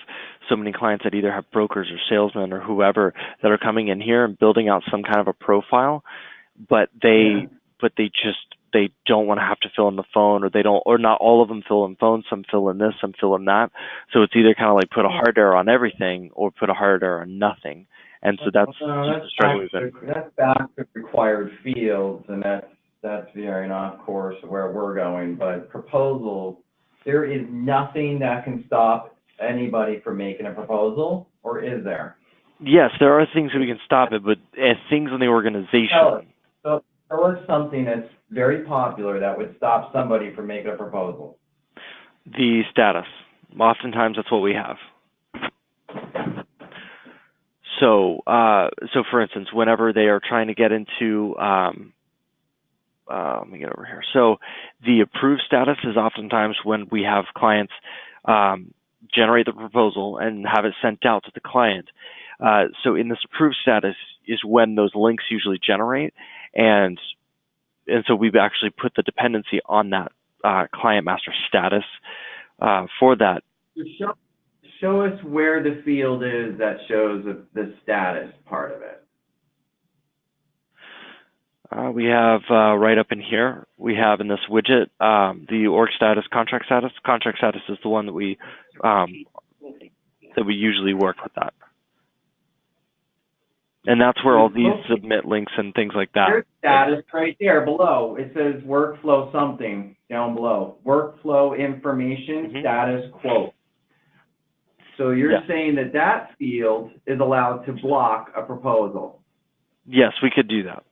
so many clients that either have brokers or salesmen or whoever that are coming in here and building out some kind of a profile, but they don't want to have to fill in the phone, or not all of them fill in phone, some fill in this, some fill in that. So it's either kind of like put a hard error on everything or put a hard error on nothing. And so that's the struggle we've been. That's back to required fields, and that's veering off course where we're going. But proposal, there is nothing that can stop anybody from making a proposal, or is there? Yes, there are things that we can stop it, but things in the organization. So there was something that's very popular that would stop somebody from making a proposal. The status. Oftentimes, that's what we have. So for instance, whenever they are trying to get into, let me get over here. So the approved status is oftentimes when we have clients generate the proposal and have it sent out to the client. So in this approved status is when those links usually generate, and so we've actually put the dependency on that client master status for that. Show us where the field is that shows the status part of it. We have right up in here, we have in this widget, the org status, contract status. Contract status is the one that we usually work with that. And that's where all these submit links and things like that. There's status right there below. It says workflow something down below. Workflow information, status quote. So you're saying that field is allowed to block a proposal? Yes, we could do that.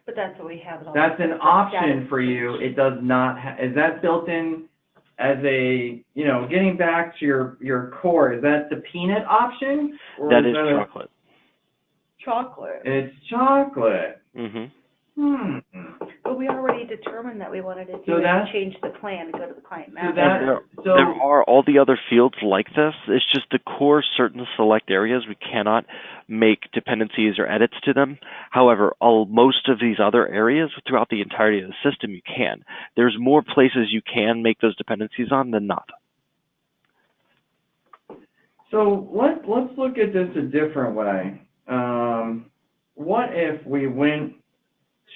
But that's what we have. That's an option for you. It does not. Is that built in as a, getting back to your core? Is that the peanut option? Or that is chocolate. Chocolate. It's chocolate. But we already determined that we wanted to change the plan and go to the client master. There are all the other fields like this. It's just the core certain select areas we cannot make dependencies or edits to them. However, most of these other areas throughout the entirety of the system you can. There's more places you can make those dependencies on than not. So let's look at this a different way. What if we went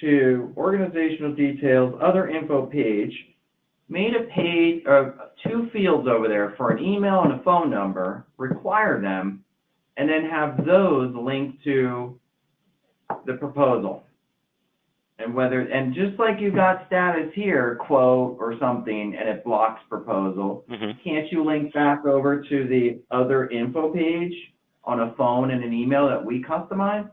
to organizational details, other info page, made a page, 2 fields over there for an email and a phone number, require them, and then have those linked to the proposal. And just like you got status here, quote or something, and it blocks proposal, can't you link back over to the other info page on a phone and an email that we customize?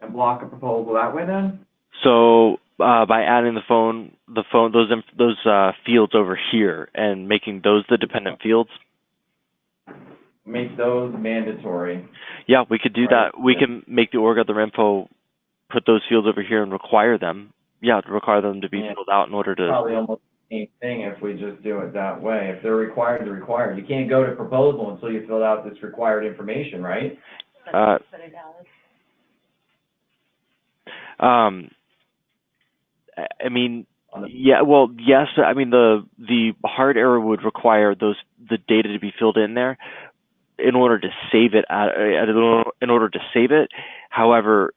And block a proposal that way then? So by adding those fields over here and making those the dependent fields. Make those mandatory. Yeah, we could do that. We can make the org other info, put those fields over here and require them. Yeah, to require them to be filled out in order to. Probably almost the same thing if we just do it that way. If they're required, they're required. You can't go to proposal until you fill out this required information, right? I mean, yeah, well, yes. I mean, the hard error would require the data to be filled in there in order to save it. In order to save it, however,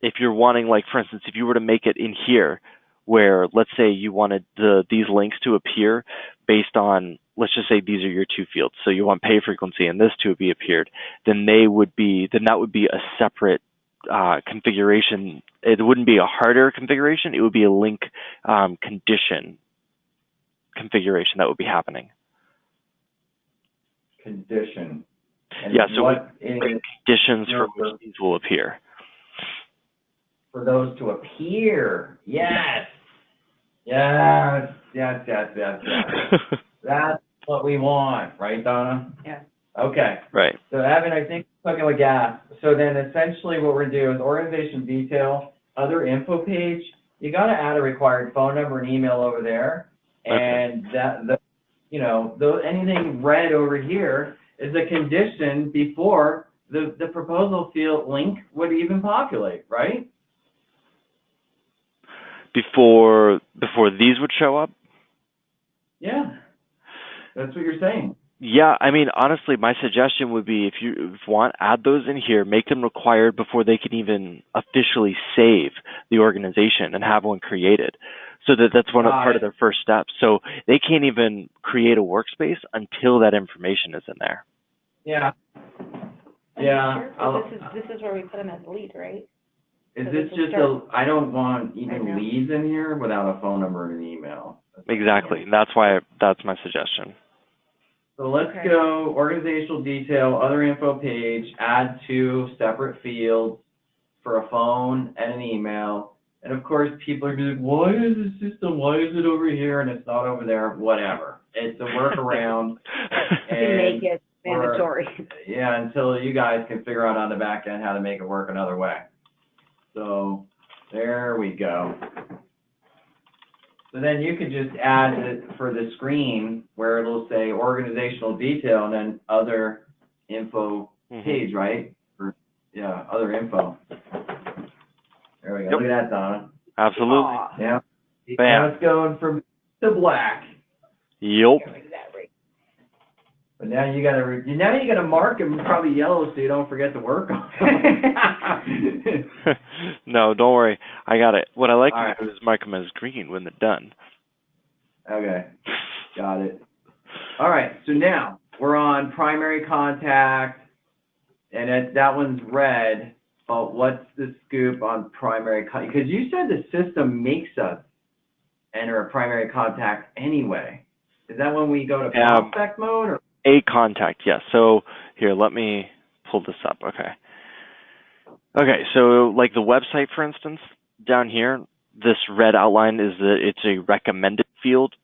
if you're wanting, like, for instance, if you were to make it in here, where let's say you wanted these links to appear based on, let's just say these are your 2 fields, so you want pay frequency and this to be appeared, then that would be a separate configuration. It wouldn't be a hard error configuration. It would be a link condition configuration that would be happening. Condition. And yeah, so conditions for which these will appear. For those to appear. Yes. Yes. Yes. Yes. Yes. Yes. That's what we want, right, Donna? Yeah. Okay. Right. So, Evan, I think we're talking with gas. So then essentially what we're doing is organization detail, other info page, you got to add a required phone number and email over there. And anything red over here is a condition before the proposal field link would even populate, right? Before these would show up? Yeah. That's what you're saying. Yeah, I mean, honestly, my suggestion would be if you want, add those in here, make them required before they can even officially save the organization and have one created. So that's part of their first step. So they can't even create a workspace until that information is in there. Yeah. Yeah. Sure? This is where we put them as lead, right? Is this just I don't want even leads in here without a phone number and an email. Exactly. That's my suggestion. So let's go organizational detail, other info page, add 2 separate fields for a phone and an email. And of course, people are going to be like, why is the system, why is it over here and it's not over there? Whatever. It's a workaround. To make it mandatory. Yeah, until you guys can figure out on the back end how to make it work another way. So there we go. So then you could just add it for the screen where it'll say organizational detail and then other info page, right? Other info. There we go. Yep. Look at that, Donna. Absolutely. Yeah. Bam. Now it's going from to black. Yep. But now you gotta mark them probably yellow so you don't forget to work on them. No, don't worry. I got it. What I like to do is mark them as green when they're done. Okay. Got it. All right. So now we're on primary contact, and that one's red. But what's the scoop on primary contact? Because you said the system makes us enter a primary contact anyway. Is that when we go to prospect mode? Or? A contact, yes. So here, let me pull this up. Okay, so like the website, for instance, down here, this red outline is that it's a recommended field,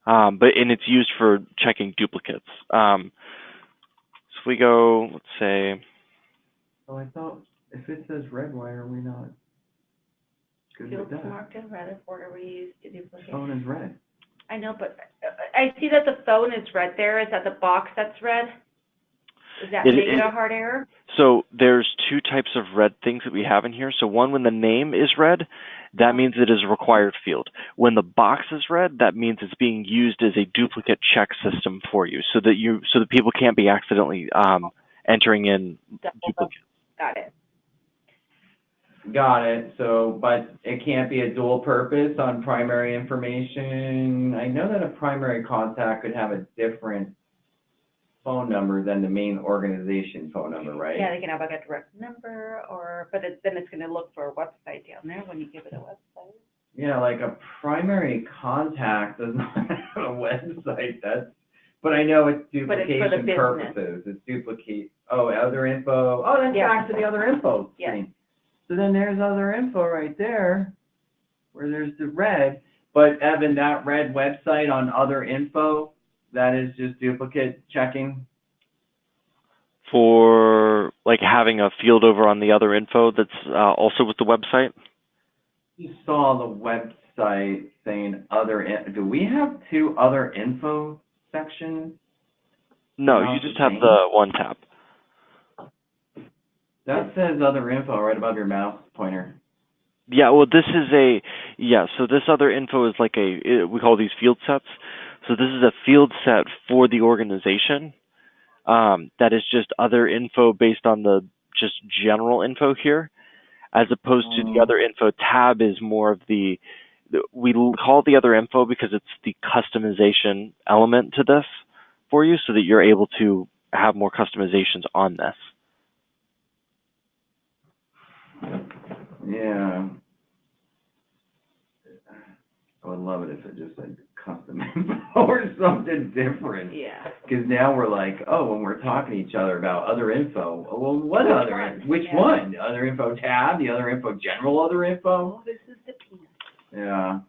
and it's used for checking duplicates. So if we go, let's say. Oh, I thought if it says red, why are we not good with that? Fields marked in red if order we use to duplicate. Phone is red. I know, but I see that the phone is red there. Is that the box that's red? Is that making a hard error? So there's two types of red things that we have in here. So one, when the name is red, that means it is a required field. When the box is red, that means it's being used as a duplicate check system for you, so that people can't be accidentally entering in duplicates. Got it. Got it. So, but it can't be a dual purpose on primary information. I know that a primary contact could have a different phone number than the main organization phone number, right? Yeah, they can have like a direct number, but then it's going to look for a website down there when you give it a website. Yeah, like a primary contact does not have a website. But I know it's duplication purposes. It's duplicate. Oh, other info. Oh, that's back to the other info screen. So then there's other info right there, where there's the red. But Evan, that red website on other info, that is just duplicate checking? For like having a field over on the other info that's also with the website? You saw the website saying do we have two other info sections? No, you just have the one tab. That says other info right above your mouse pointer. Yeah, well, so this other info is like we call these field sets. So this is a field set for the organization that is just other info based on the just general info here, as opposed to the other info tab is more of we call it the other info because it's the customization element to this for you, so that you're able to have more customizations on this. Yeah. I would love it if it just said custom info or something different. Yeah. Because now we're like, oh, when we're talking to each other about other info, well, what other info? Which one? The other info tab? The other info general other info? Oh, this is the peanut. Yeah.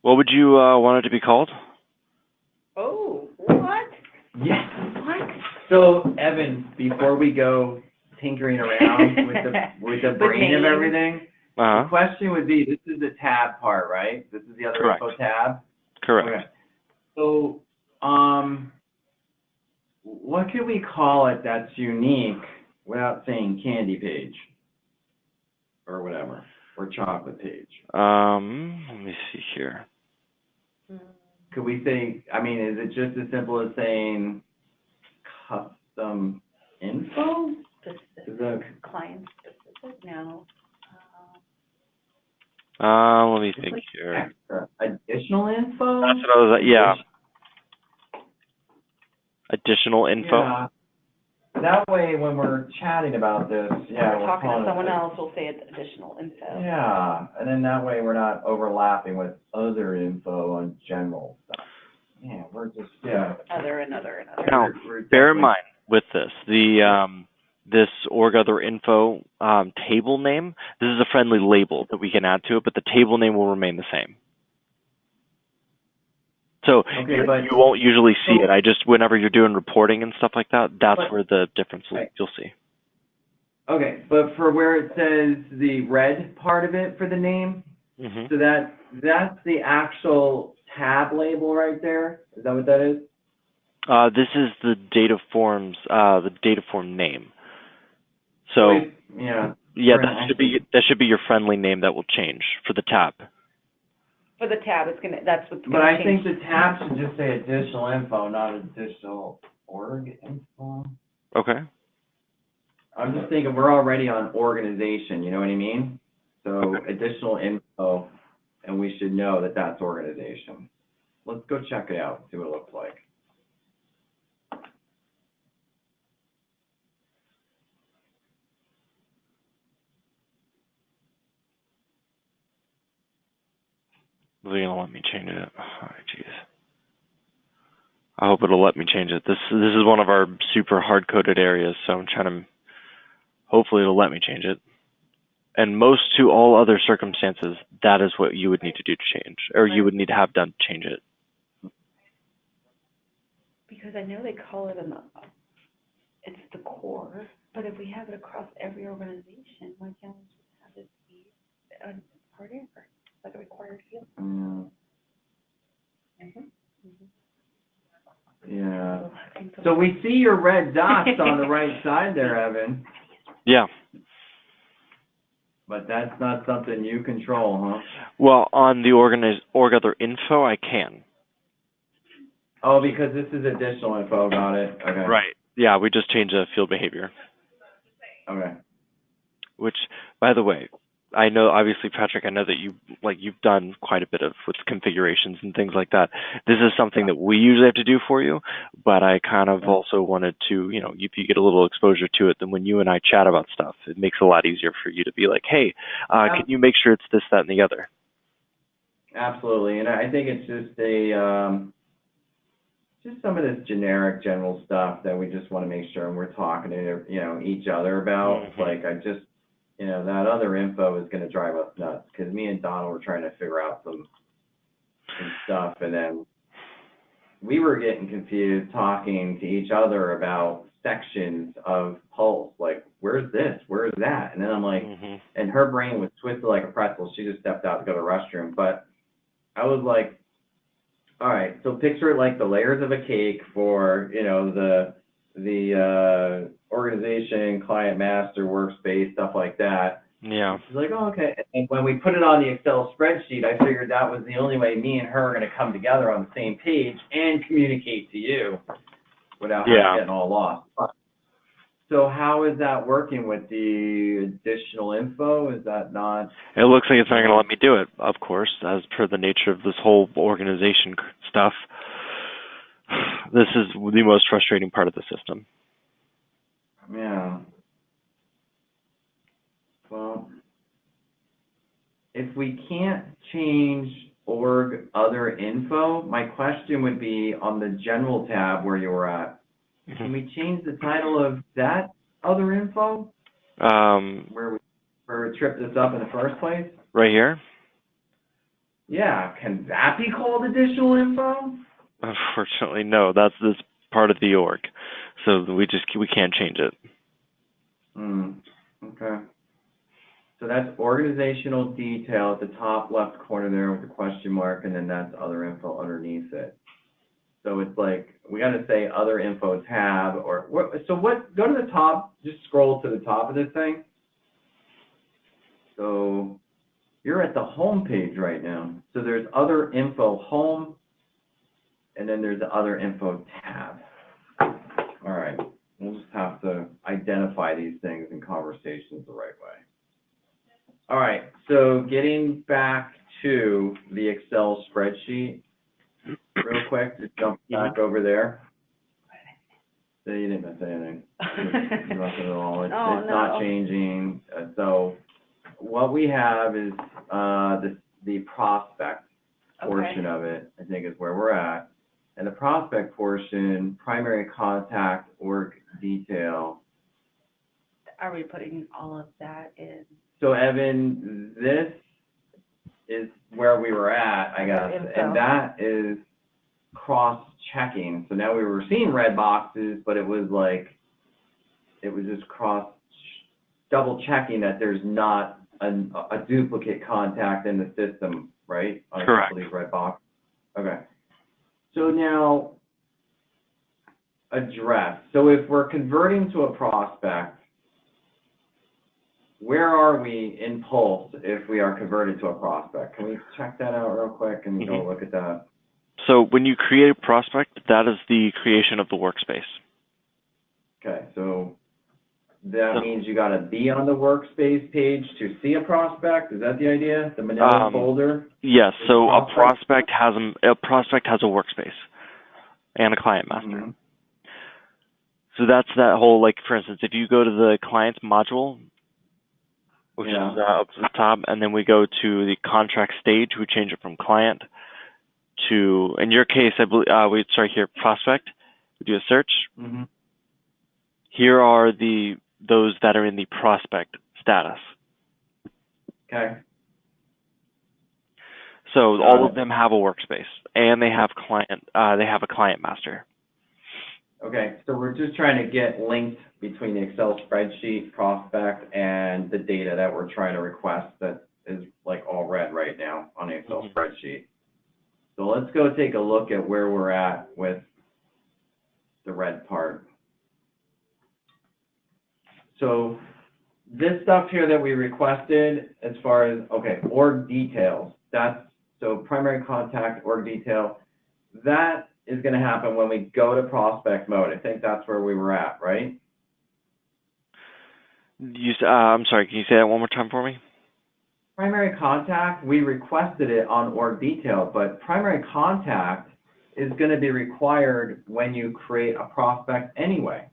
What would you want it to be called? Oh, what? Yes. What? So, Evan, before we go tinkering around with the brain of everything, the question would be, this is the tab part, right? This is the other info tab? Correct. Okay. So, what could we call it that's unique without saying candy page or whatever, or chocolate page? Let me see here. Could we say, I mean, is it just as simple as saying custom info? Specific, client specific? No. Let me think here. Extra. Additional info? That's what I was, yeah. Additional info? Yeah. That way, when we're chatting about this, we're talking to someone else, we'll say it's additional info. Yeah, and then that way we're not overlapping with other info on general stuff. Yeah, we're just, Other. Now, bear in mind with this, this org other info table name, this is a friendly label that we can add to it, but the table name will remain the same. So you won't usually see it. Whenever you're doing reporting and stuff like that, that's where the difference you'll see. Okay, but for where it says the red part of it for the name, so that's the actual tab label right there. Is that what that is? This is the data form name. So that should be your friendly name that will change for the tab. For the tab, that's what's gonna But I change. think the tab should just say additional info, not additional org info. Okay. I'm just thinking we're already on organization, you know what I mean? So additional info, and we should know that that's organization. Let's go check it out, see what it looks like. They're gonna let me change it. Oh, jeez. I hope it'll let me change it. This is one of our super hard-coded areas, so I'm trying to. Hopefully, it'll let me change it. And most to all other circumstances, that is what you would need to do to change, or you would need to have done to change it. Because I know they call it it's the core, but if we have it across every organization, why can't we just have it be important or like a required field? Yeah. So we see your red dots on the right side there, Evan. Yeah. But that's not something you control, huh? Well, on the org other info, I can. Oh, because this is additional info. Got it. Okay. Right. Yeah, we just changed the field behavior. Okay. Which, by the way, I know, obviously, Patrick, I know that you've done quite a bit of with configurations and things like that. This is something that we usually have to do for you, but I kind of also wanted to, if you get a little exposure to it, then when you and I chat about stuff, it makes it a lot easier for you to be like, hey, can you make sure it's this, that, and the other? Absolutely. And I think it's just just some of this generic general stuff that we just want to make sure we're talking to, each other about. Mm-hmm. Like that other info is going to drive us nuts because me and Donald were trying to figure out some stuff, and then we were getting confused talking to each other about sections of Pulse, like where's this, where's that, and then I'm like, and her brain was twisted like a pretzel. She just stepped out to go to the restroom, but I was like, all right, so picture it like the layers of a cake for the organization, client master, workspace, stuff like that. Yeah. She's like, oh, okay. And when we put it on the Excel spreadsheet, I figured that was the only way me and her are going to come together on the same page and communicate to you without getting all lost. So how is that working with the additional info? Is that not? It looks like it's not going to let me do it, of course, as per the nature of this whole organization stuff. This is the most frustrating part of the system. Yeah. Well, if we can't change org other info, my question would be on the general tab where you were at. Can we change the title of that other info? Where we tripped this up in the first place? Right here? Yeah. Can that be called additional info? Unfortunately, no. That's part of the org. So we can't change it. Okay. So that's organizational detail at the top left corner there with the question mark, and then that's other info underneath it. So it's like, we got to say other info tab, or go to the top, just scroll to the top of this thing. So you're at the home page right now. So there's other info home, and then there's the other info tab. All right, we'll just have to identify these things in conversations the right way. All right, so getting back to the Excel spreadsheet, real quick, just jump back over there. So you didn't miss anything. Nothing at all. It's not changing. So what we have is the prospect portion of it, I think is where we're at. And the prospect portion, primary contact, org detail. Are we putting all of that in? So Evan, this is where we were at, I guess, and that is cross-checking. So now we were seeing red boxes, but it was just double-checking that there's not a duplicate contact in the system, right? On Correct. These red boxes. Okay. So now, address. So if we're converting to a prospect, where are we in Pulse if we are converted to a prospect? Can we check that out real quick and go look at that? So when you create a prospect, that is the creation of the workspace. Okay, so that means you got to be on the workspace page to see a prospect. Is that the idea? The Manila folder? Yes. So a prospect has a workspace and a client master. So that's that whole, like, for instance, if you go to the client module, which is up to the top, and then we go to the contract stage, we change it from client to, in your case, I believe, we start here, prospect. We do a search. Here are those that are in the prospect status. Okay. So all of them have a workspace, and they have a client master. Okay, so we're just trying to get linked between the Excel spreadsheet, prospect, and the data that we're trying to request that is like all red right now on the Excel spreadsheet. So let's go take a look at where we're at with the red part. So this stuff here that we requested as far as, okay, org details, so primary contact, org detail, that is going to happen when we go to prospect mode. I think that's where we were at, right? I'm sorry, can you say that one more time for me? Primary contact, we requested it on org detail, but primary contact is going to be required when you create a prospect anyway.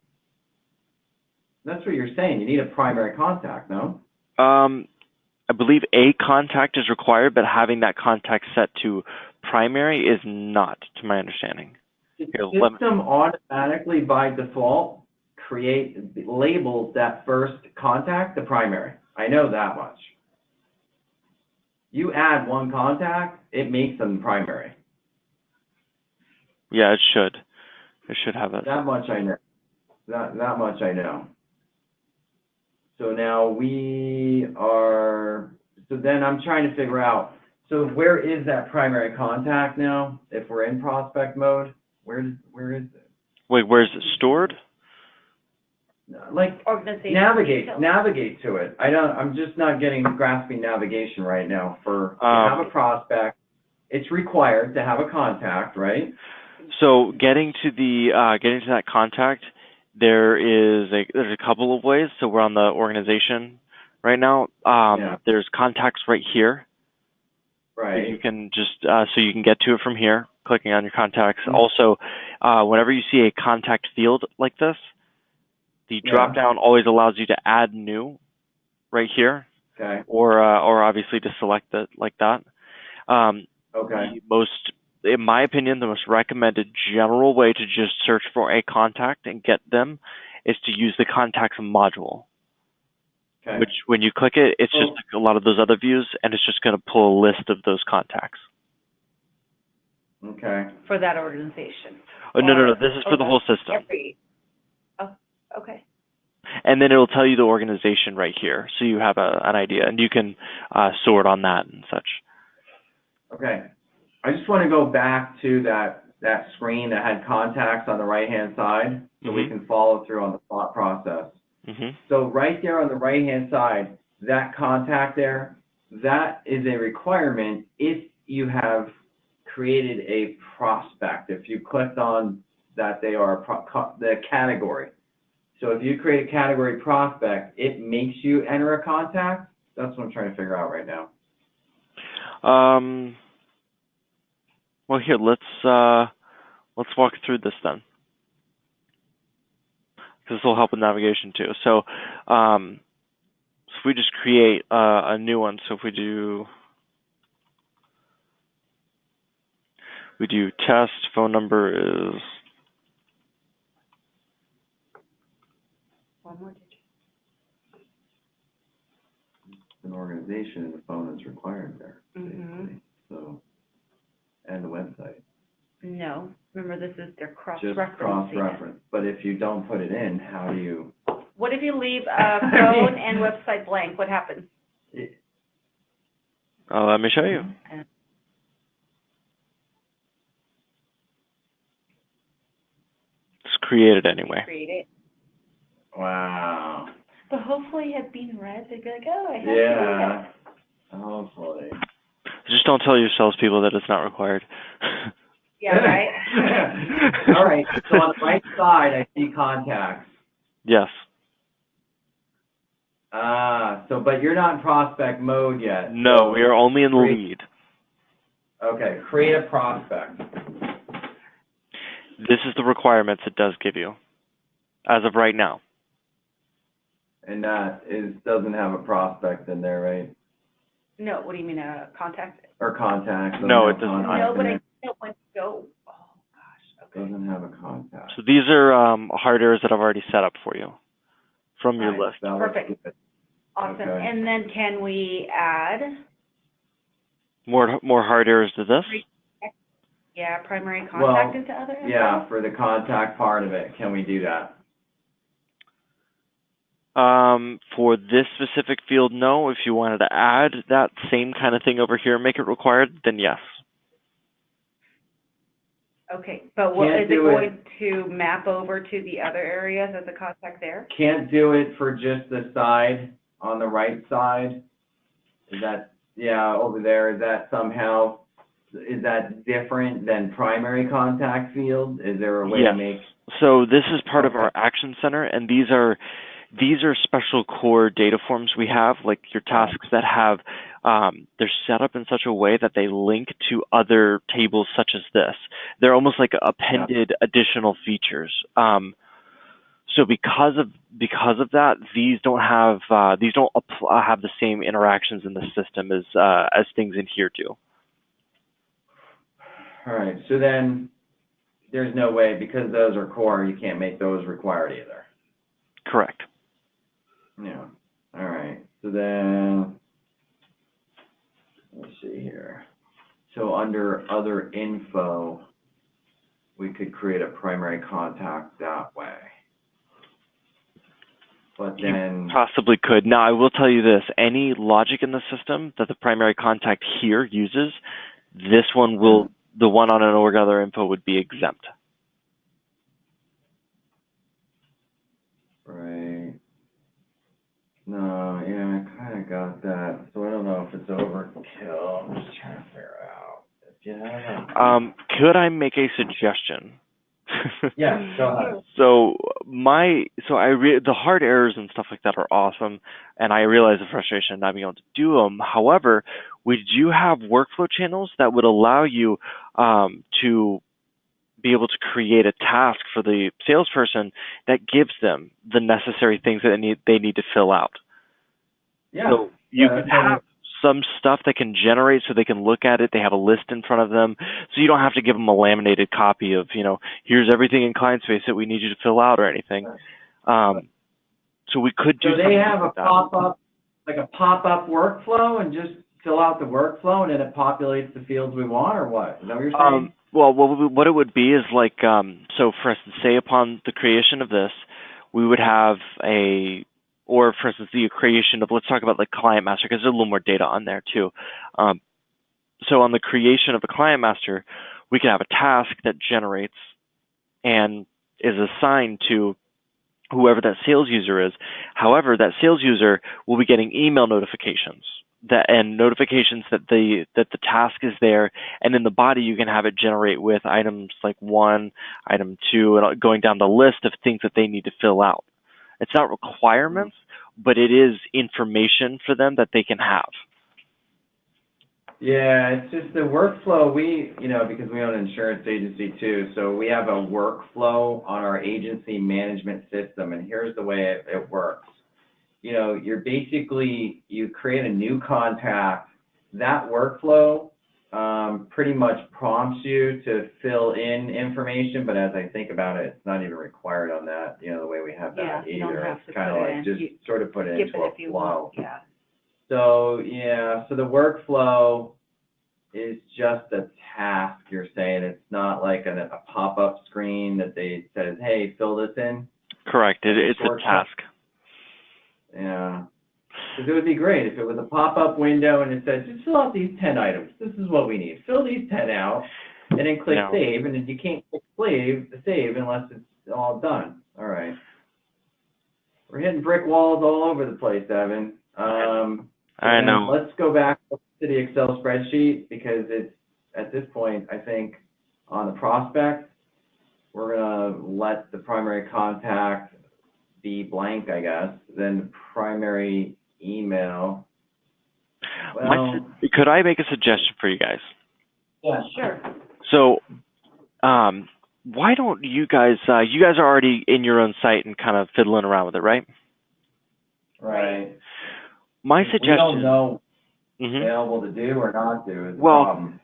That's what you're saying. You need a primary contact, no? I believe a contact is required, but having that contact set to primary is not, to my understanding. The system automatically, by default, labels that first contact the primary. I know that much. You add one contact, it makes them primary. Yeah, it should. It should have it. That much I know. That much I know. So now so then I'm trying to figure out, so where is that primary contact now? If we're in prospect mode, where is it? Wait, where's it stored? Like navigate to it. I'm just not grasping navigation right now to have a prospect. It's required to have a contact, right? So getting to that contact, there's a couple of ways. So we're on the organization right now. There's contacts right here. Right. So you can just so you can get to it from here, clicking on your contacts. Also, whenever you see a contact field like this, the drop down always allows you to add new right here. Okay. Or obviously to select it like that. Okay. In my opinion, the most recommended general way to just search for a contact and get them is to use the contacts module. Okay. Which, when you click it, it's just like a lot of those other views, and it's just going to pull a list of those contacts. Okay. For that organization. Oh, no. This is for the whole system. Okay. And then it'll tell you the organization right here, so you have an idea, and you can sort on that and such. Okay. I just want to go back to that screen that had contacts on the right-hand side, so we can follow through on the thought process. So right there on the right-hand side, that contact there, that is a requirement if you have created a prospect. If you clicked on that, they are the category. So if you create a category prospect, it makes you enter a contact. That's what I'm trying to figure out right now. Well, here, let's walk through this then, because this will help with navigation too. So, if we just create a new one, so if we do test, phone number is an organization, and the phone is required there. So, and the website. No, remember this is their cross-referencing. Just cross-reference. But if you don't put it in, how do you? What if you leave phone and website blank? What happens? Let me show you. It's created anyway. Create it. Wow. But hopefully it being read, they'd be like, oh, I have to read it. Hopefully. Just don't tell your salespeople that it's not required. Yeah, right? All right, so on the right side, I see contacts. Yes. But you're not in prospect mode yet. No, so we are only in lead. Okay, create a prospect. This is the requirements it does give you, as of right now. And that doesn't have a prospect in there, right? No, what do you mean, a contact? Or contact. No, it doesn't. No, but I don't want to go. Oh, gosh, okay. Doesn't have a contact. So these are hard errors that I've already set up for you from your list. Perfect. Awesome. Okay. And then can we add? More hard errors to this? Yeah, primary contact into other info? Yeah, for the contact part of it, can we do that? For this specific field, no. If you wanted to add that same kind of thing over here and make it required, then yes. Okay, but is it going to map over to the other areas as a contact there? Can't do it for just the side, on the right side? Is that, yeah, over there, is that somehow, is that different than primary contact field? Is there a way to make? So this is part of our action center, and these are special core data forms we have, like your tasks that have, they're set up in such a way that they link to other tables such as this. They're almost like appended additional features. So because of that, these don't have the same interactions in the system as things in here do. All right. So then there's no way, because those are core, you can't make those required either. Correct. Yeah. All right. So then, let's see here. So under other info, we could create a primary contact that way. But then you possibly could. Now, I will tell you this: any logic in the system that the primary contact here uses, this one will, the one on an org other info would be exempt. Right. No, yeah, I kind of got that. So I don't know if it's overkill. I'm just trying to figure out. Yeah. Could I make a suggestion? Yeah, go ahead. So the hard errors and stuff like that are awesome, and I realize the frustration of not being able to do them. However, we do have workflow channels that would allow you to be able to create a task for the salesperson that gives them the necessary things that they need to fill out. Yeah. So you can have some stuff that can generate so they can look at it. They have a list in front of them. So you don't have to give them a laminated copy of, here's everything in ClientSpace that we need you to fill out or anything. So we could do. So they have a pop-up, like a pop-up workflow, and just fill out the workflow and then it populates the fields we want, or what? Is that what you're saying? Well, what it would be is like, so for instance, say upon the creation of this, we would have or for instance, the creation of, let's talk about like client master, because there's a little more data on there too. So on the creation of the client master, we could have a task that generates and is assigned to whoever that sales user is. However, that sales user will be getting email notifications and notifications that the task is there, and in the body you can have it generate with items like 1, item 2, and going down the list of things that they need to fill out. It's not requirements, but it is information for them that they can have. Yeah, it's just the workflow. Because we own an insurance agency too, so we have a workflow on our agency management system, and here's the way it works. You're basically, you create a new contact. That workflow pretty much prompts you to fill in information, but as I think about it, it's not even required on that, the way we have that either. You don't have to it's kind of like just sort of put it into a flow. Yeah. So the workflow is just a task, you're saying. It's not like a pop-up screen that says, hey, fill this in? Correct. It's a task. Yeah. Because it would be great if it was a pop-up window and it said, just fill out these 10 items. This is what we need. Fill these 10 out, and then click save, and then you can't click save unless it's all done. All right. We're hitting brick walls all over the place, Evan. I know. Let's go back to the Excel spreadsheet, because it's, at this point, I think, on the prospect, we're going to let the primary contact be blank, I guess, then the primary email. Well, could I make a suggestion for you guys? Yeah, sure. So, why don't you guys are already in your own site and kind of fiddling around with it, right? Right. My suggestion. We don't know available to do or not do is the well, problem.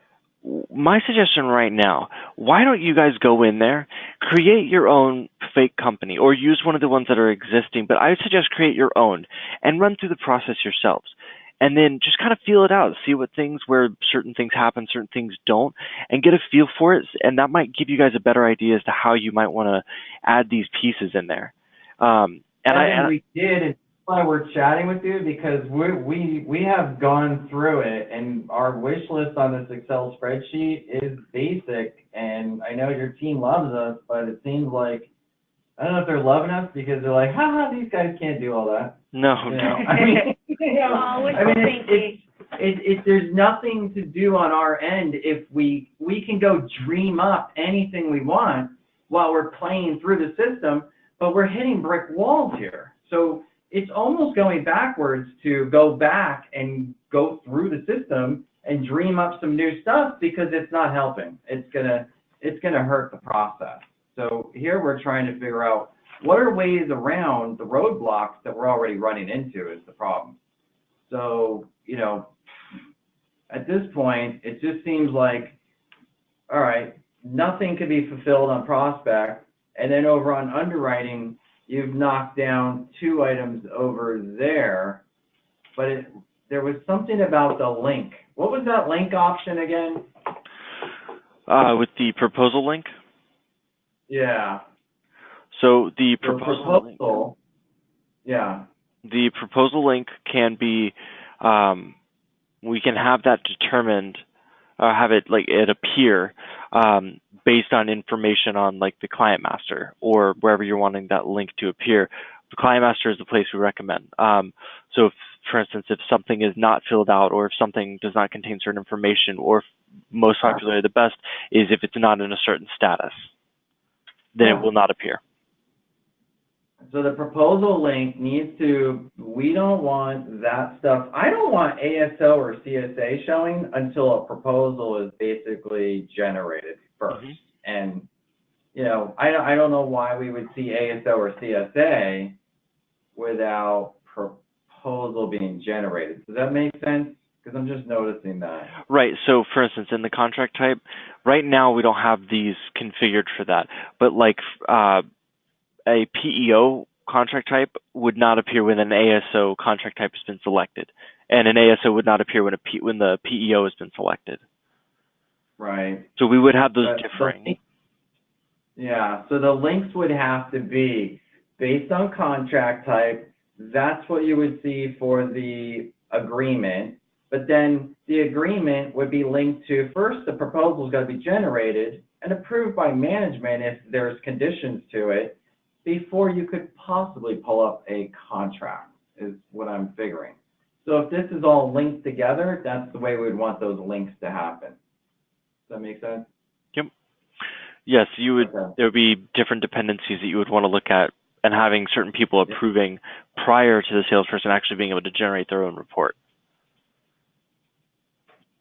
My suggestion right now, why don't you guys go in there, create your own fake company, or use one of the ones that are existing, but I suggest create your own and run through the process yourselves. And then just kind of feel it out, see where certain things happen, certain things don't, and get a feel for it. And that might give you guys a better idea as to how you might want to add these pieces in there. We did why we're chatting with you, because we have gone through it, and our wish list on this Excel spreadsheet is basic, and I know your team loves us, but it seems like, I don't know if they're loving us because they're like, haha, these guys can't do all that. No, You no. know, I mean, there's nothing to do on our end if we can go dream up anything we want while we're playing through the system, but we're hitting brick walls here. So it's almost going backwards to go back and go through the system and dream up some new stuff, because it's not helping. It's gonna hurt the process. So here we're trying to figure out what are ways around the roadblocks that we're already running into is the problem. So, you know, at this point, it just seems like, all right, nothing could be fulfilled on prospect, and then over on underwriting, you've knocked down 2 items over there, but there was something about the link. What was that link option again? With the proposal link? Yeah. So the proposal link, yeah. The proposal link can be, we can have that determined, have it like it appear based on information on like the client master or wherever you're wanting that link to appear. The client master is the place we recommend. So if, for instance, if something is not filled out, or if something does not contain certain information, or if, most popularly the best is if it's not in a certain status, then it will not appear. So the proposal link needs to, we don't want that stuff. I don't want ASO or CSA showing until a proposal is basically generated first. And, you know, I don't know why we would see ASO or CSA without proposal being generated. Does that make sense? Because I'm just noticing that. Right. So, for instance, in the contract type, right now we don't have these configured for that. But like a PEO contract type would not appear when an ASO contract type has been selected, and an ASO would not appear when the PEO has been selected. Right. So we would have those differing. Yeah. So the links would have to be based on contract type. That's what you would see for the agreement. But then the agreement would be linked to, first, the proposal's got to be generated and approved by management if there's conditions to it before you could possibly pull up a contract, is what I'm figuring. So if this is all linked together, that's the way we would want those links to happen. Does that make sense? Yep. Yes, you would. Okay. There would be different dependencies that you would want to look at, and having certain people approving prior to the salesperson actually being able to generate their own report.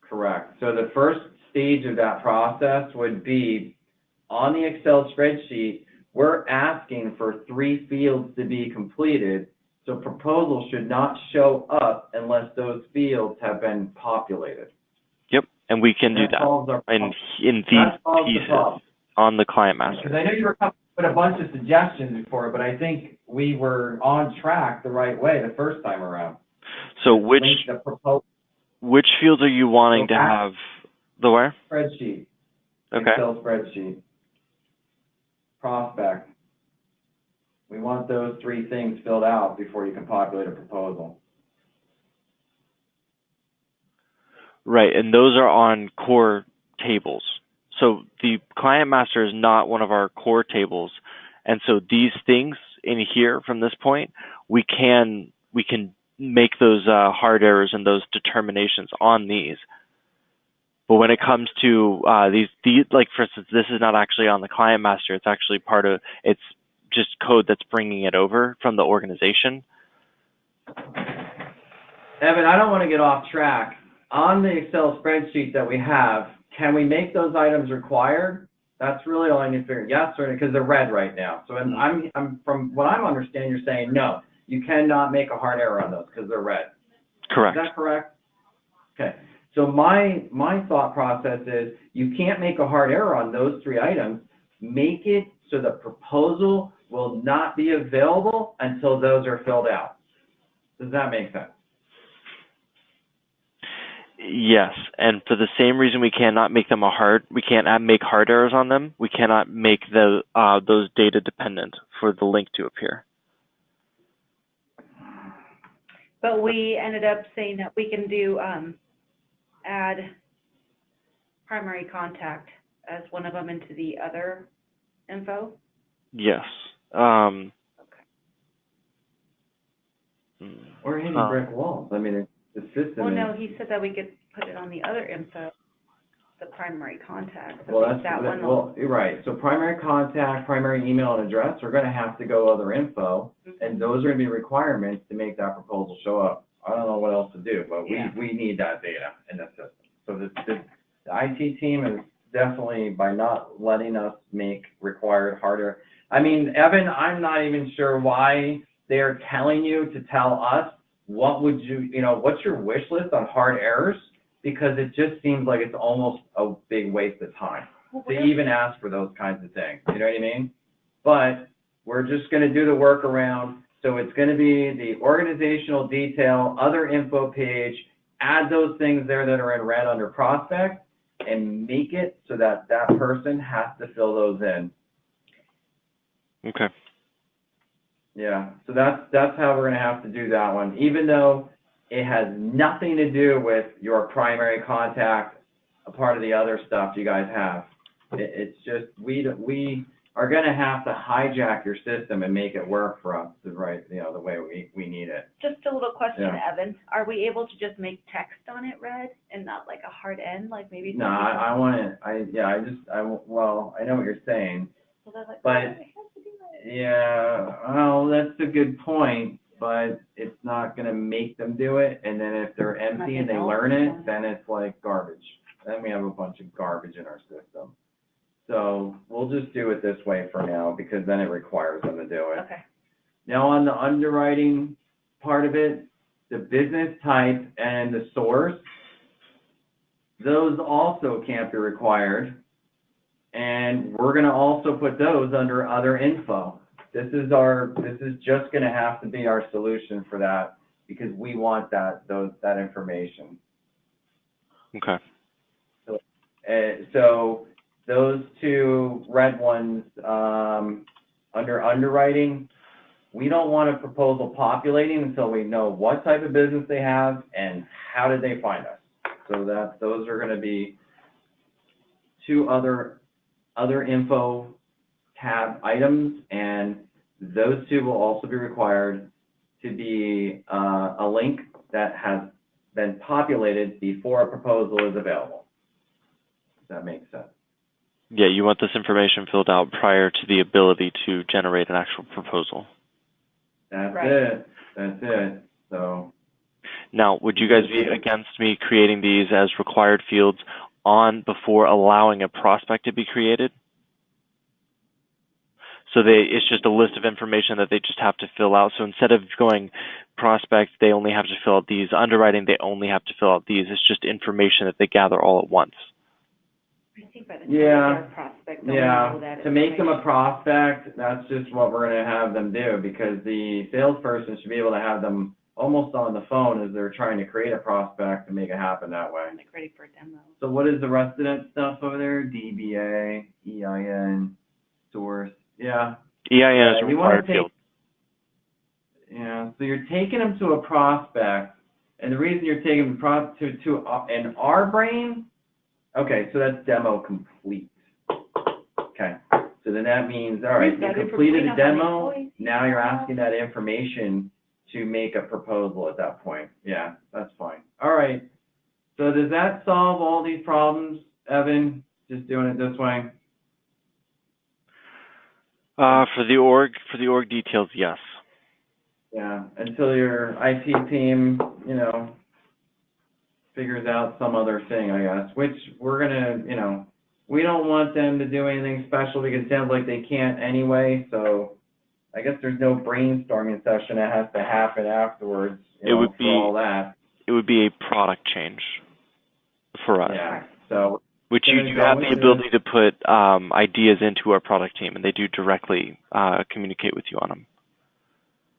Correct. So the first stage of that process would be on the Excel spreadsheet, we're asking for 3 fields to be completed. So proposal should not show up unless those fields have been populated. Yep, and we can do that in these pieces on the client master. Because I know you were coming with a bunch of suggestions before, but I think we were on track the right way the first time around. So which fields are you wanting to have the where? Spreadsheet. Okay. Excel spreadsheet. Prospect. We want those 3 things filled out before you can populate a proposal. Right, and those are on core tables. So the client master is not one of our core tables, and so these things in here from this point, we can make those hard errors and those determinations on these. But when it comes to these, like for instance, this is not actually on the client master. It's actually it's just code that's bringing it over from the organization. Evan, I don't want to get off track. On the Excel spreadsheet that we have, can we make those items required? That's really all I need to figure. Yes, or because they're red right now. So I'm from what I'm understanding, you're saying no, you cannot make a hard error on those because they're red. Correct. Is that correct? Okay. So my thought process is you can't make a hard error on those 3 items. Make it so the proposal will not be available until those are filled out. Does that make sense? Yes, and for the same reason we cannot make them we can't make hard errors on them. We cannot make those data dependent for the link to appear. But we ended up saying that we can do, add primary contact as one of them into the other info. Yes. Okay. Or hitting brick walls. I mean, the system Well, no, is... he said that we could put it on the other info, the primary contact. So Well, that one well, you're right. So primary contact, primary email and address are going to have to go other info, and those are going to be requirements to make that proposal show up. I don't know what else to do, but we need that data in the system. So the IT team is definitely, by not letting us make required harder. I mean, Evan, I'm not even sure why they're telling you to tell us what would you, what's your wish list on hard errors? Because it just seems like it's almost a big waste of time to even ask for those kinds of things. You know what I mean? But we're just going to do the workaround. So it's going to be the organizational detail, other info page, add those things there that are in red under prospect, and make it so that that person has to fill those in. Okay. Yeah, so that's how we're going to have to do that one, even though it has nothing to do with your primary contact, a part of the other stuff you guys have. It's just, we are going to have to hijack your system and make it work for us the way we need it. Just a little question, Yeah. Evan. Are we able to just make text on it red and not like a hard N, like maybe? No, I want it, well, I know what you're saying, So they're like, but, oh, it has to do that. yeah, well, that's a good point, but it's not going to make them do it, and then if they're empty and they learn it, then it's like garbage. Then we have a bunch of garbage in our system. So we'll just do it this way for now, because then it requires them to do it. Okay. Now on the underwriting part of it, the business type and the source, those also can't be required. And we're going to also put those under other info. This is just going to have to be our solution for that, because we want that information. Okay. So those two red ones, under underwriting, we don't want a proposal populating until we know what type of business they have and how did they find us. So those are going to be two other info tab items, and those two will also be required to be a link that has been populated before a proposal is available. Does that make sense? Yeah, you want this information filled out prior to the ability to generate an actual proposal. That's Right. it. That's it. So. Now, would you guys be against me creating these as required fields on before allowing a prospect to be created? So it's just a list of information that they just have to fill out. So instead of going prospect, they only have to fill out these. Underwriting, they only have to fill out these. It's just information that they gather all at once. I think by the time they're a prospect, they'll know that. To make them a prospect, that's just what we're going to have them do, because the salesperson should be able to have them almost on the phone as they're trying to create a prospect to make it happen that way. Like ready for a demo. So what is the rest of that stuff over there? DBA, EIN, source. Yeah. EIN is a required field. Yeah. So you're taking them to a prospect, and the reason you're taking them in our brain. Okay, so that's demo complete. Okay, so then that means, all right, you completed a demo, now you're asking that information to make a proposal at that point. Yeah, that's fine. All right, so does that solve all these problems, Evan, just doing it this way? For the org details, yes. Yeah, until your IT team, figures out some other thing, I guess, which we're gonna, we don't want them to do anything special because it sounds like they can't anyway, so I guess there's no brainstorming session that has to happen afterwards, for all that. It would be a product change for us. Yeah, so. Which you do have the ability to put ideas into our product team, and they do directly communicate with you on them.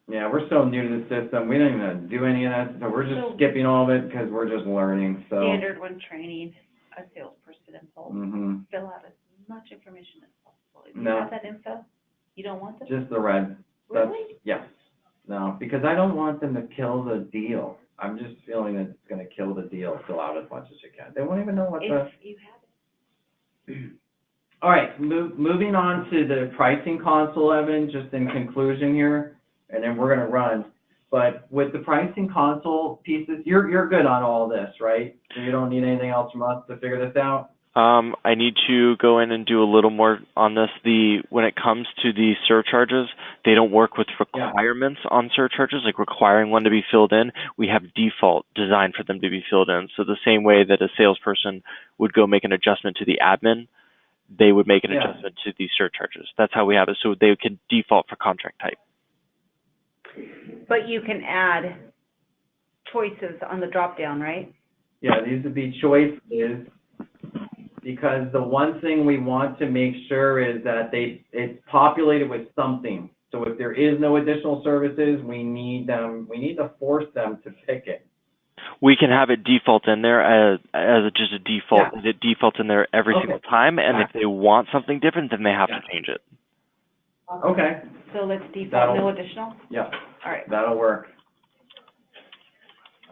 Yeah, we're so new to the system. We don't even do any of that, so we're just skipping all of it because we're just learning. So standard when training a salesperson info, fill out as much information as possible. Do you have that info? You don't want that? Just the red. Really? Yes. No, because I don't want them to kill the deal. I'm just feeling that it's going to kill the deal. Fill out as much as you can. They won't even know what If you have it. All right, moving on to the pricing console, Evan, just in conclusion here, and then we're going to run. But with the pricing console pieces, you're good on all this, right? So you don't need anything else from us to figure this out? I need to go in and do a little more on this. When it comes to the surcharges, they don't work with requirements on surcharges, like requiring one to be filled in. We have default designed for them to be filled in. So the same way that a salesperson would go make an adjustment to the admin, they would make an adjustment to the surcharges. That's how we have it. So they can default for contract type. But you can add choices on the drop down, right? Yeah, these would be choices, because the one thing we want to make sure is that it's populated with something. So if there is no additional services, we need to force them to pick it. We can have it default in there as just a default. Yeah. It defaults in there every single time, and if they want something different, then they have to change it. Okay. So let's default no additional? Yeah. All right. That'll work.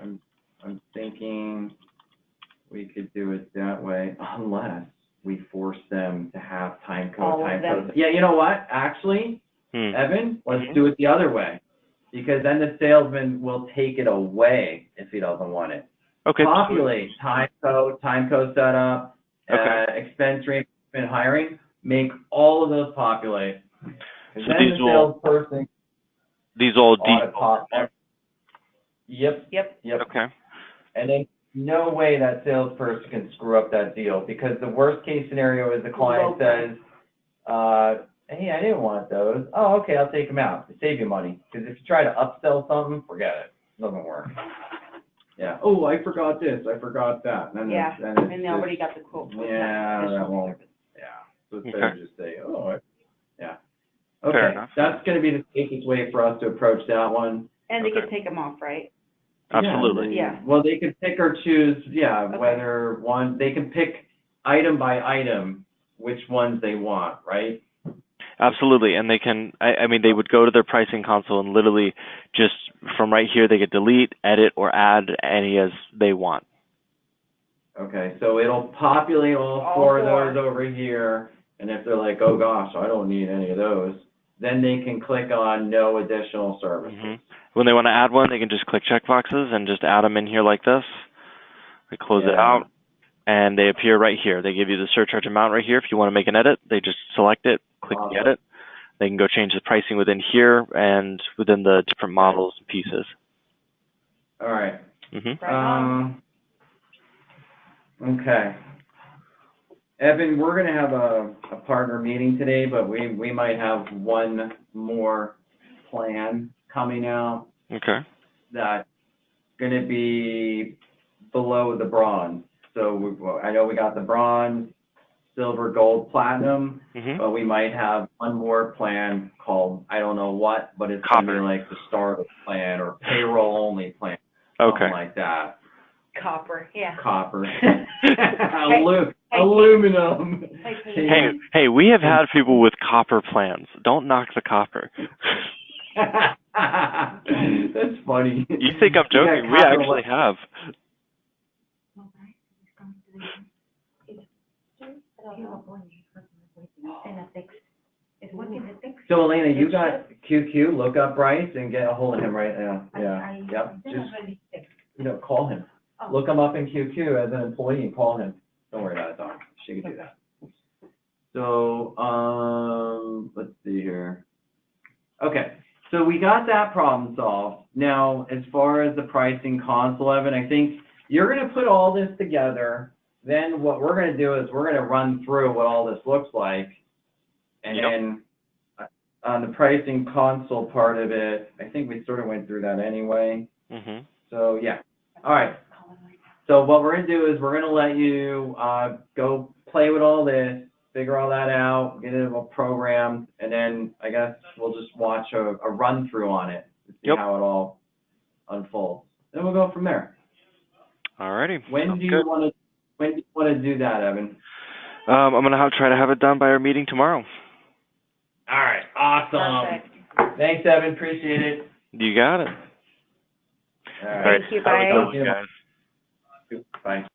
I'm thinking we could do it that way, unless we force them to have time code. Yeah, you know what? Actually, Evan, let's do it the other way, because then the salesman will take it away if he doesn't want it. Okay. Populate time code setup, expense reimbursement, hiring. Make all of those populate. So then these all default. Yep. Okay. And then no way that salesperson can screw up that deal, because the worst case scenario is the client says, hey, I didn't want those. Oh, okay, I'll take them out. They save you money. Because if you try to upsell something, forget it. It doesn't work. Yeah. Oh, I forgot this. I forgot that. And and they already got the quote. Yeah, that won't. Yeah. So it's better to just say, yeah. Okay. Fair enough. That's going to be the safest way for us to approach that one. And they can take them off, right? Absolutely. Yeah. Well, they can pick or choose, whether they can pick item by item which ones they want, right? Absolutely. And they can, they would go to their pricing console and literally just from right here, they could delete, edit, or add any as they want. Okay. So it'll populate all four of those over here. And if they're like, oh gosh, I don't need any of those, then they can click on no additional services. When they want to add one, they can just click check boxes and just add them in here like this. They close it out, and they appear right here. They give you the surcharge amount right here. If you want to make an edit, they just select it, click the edit. They can go change the pricing within here and within the different models and pieces. All right. Okay. Evan, we're going to have a partner meeting today, but we might have one more plan coming out. Okay. That's going to be below the bronze. So I know we got the bronze, silver, gold, platinum, but we might have one more plan called, I don't know what, but it's going to be like the starter plan or payroll only plan. Something like that. Copper, yeah. Copper. Aluminum. Hey, we have had people with copper plans. Don't knock the copper. That's funny. You think I'm joking? We actually have. So Elena, you got QQ, look up Bryce and get a hold of him right now. Just call him. Look him up in QQ as an employee and call him. Don't worry about it, Dawn. She can do that. So, let's see here. Okay, so we got that problem solved. Now, as far as the pricing console, Evan, I think you're going to put all this together. Then what we're going to do is we're going to run through what all this looks like. And then on the pricing console part of it, I think we sort of went through that anyway. So, yeah. All right. So what we're going to do is we're going to let you go play with all this, figure all that out, get it all programmed, and then I guess we'll just watch a run-through on it to see how it all unfolds. Then we'll go from there. All righty. When do you want to do that, Evan? I'm going to try to have it done by our meeting tomorrow. All right. Awesome. Perfect. Thanks, Evan. Appreciate it. You got it. All right. Thank you, Have a bye. good one, guys. Bye.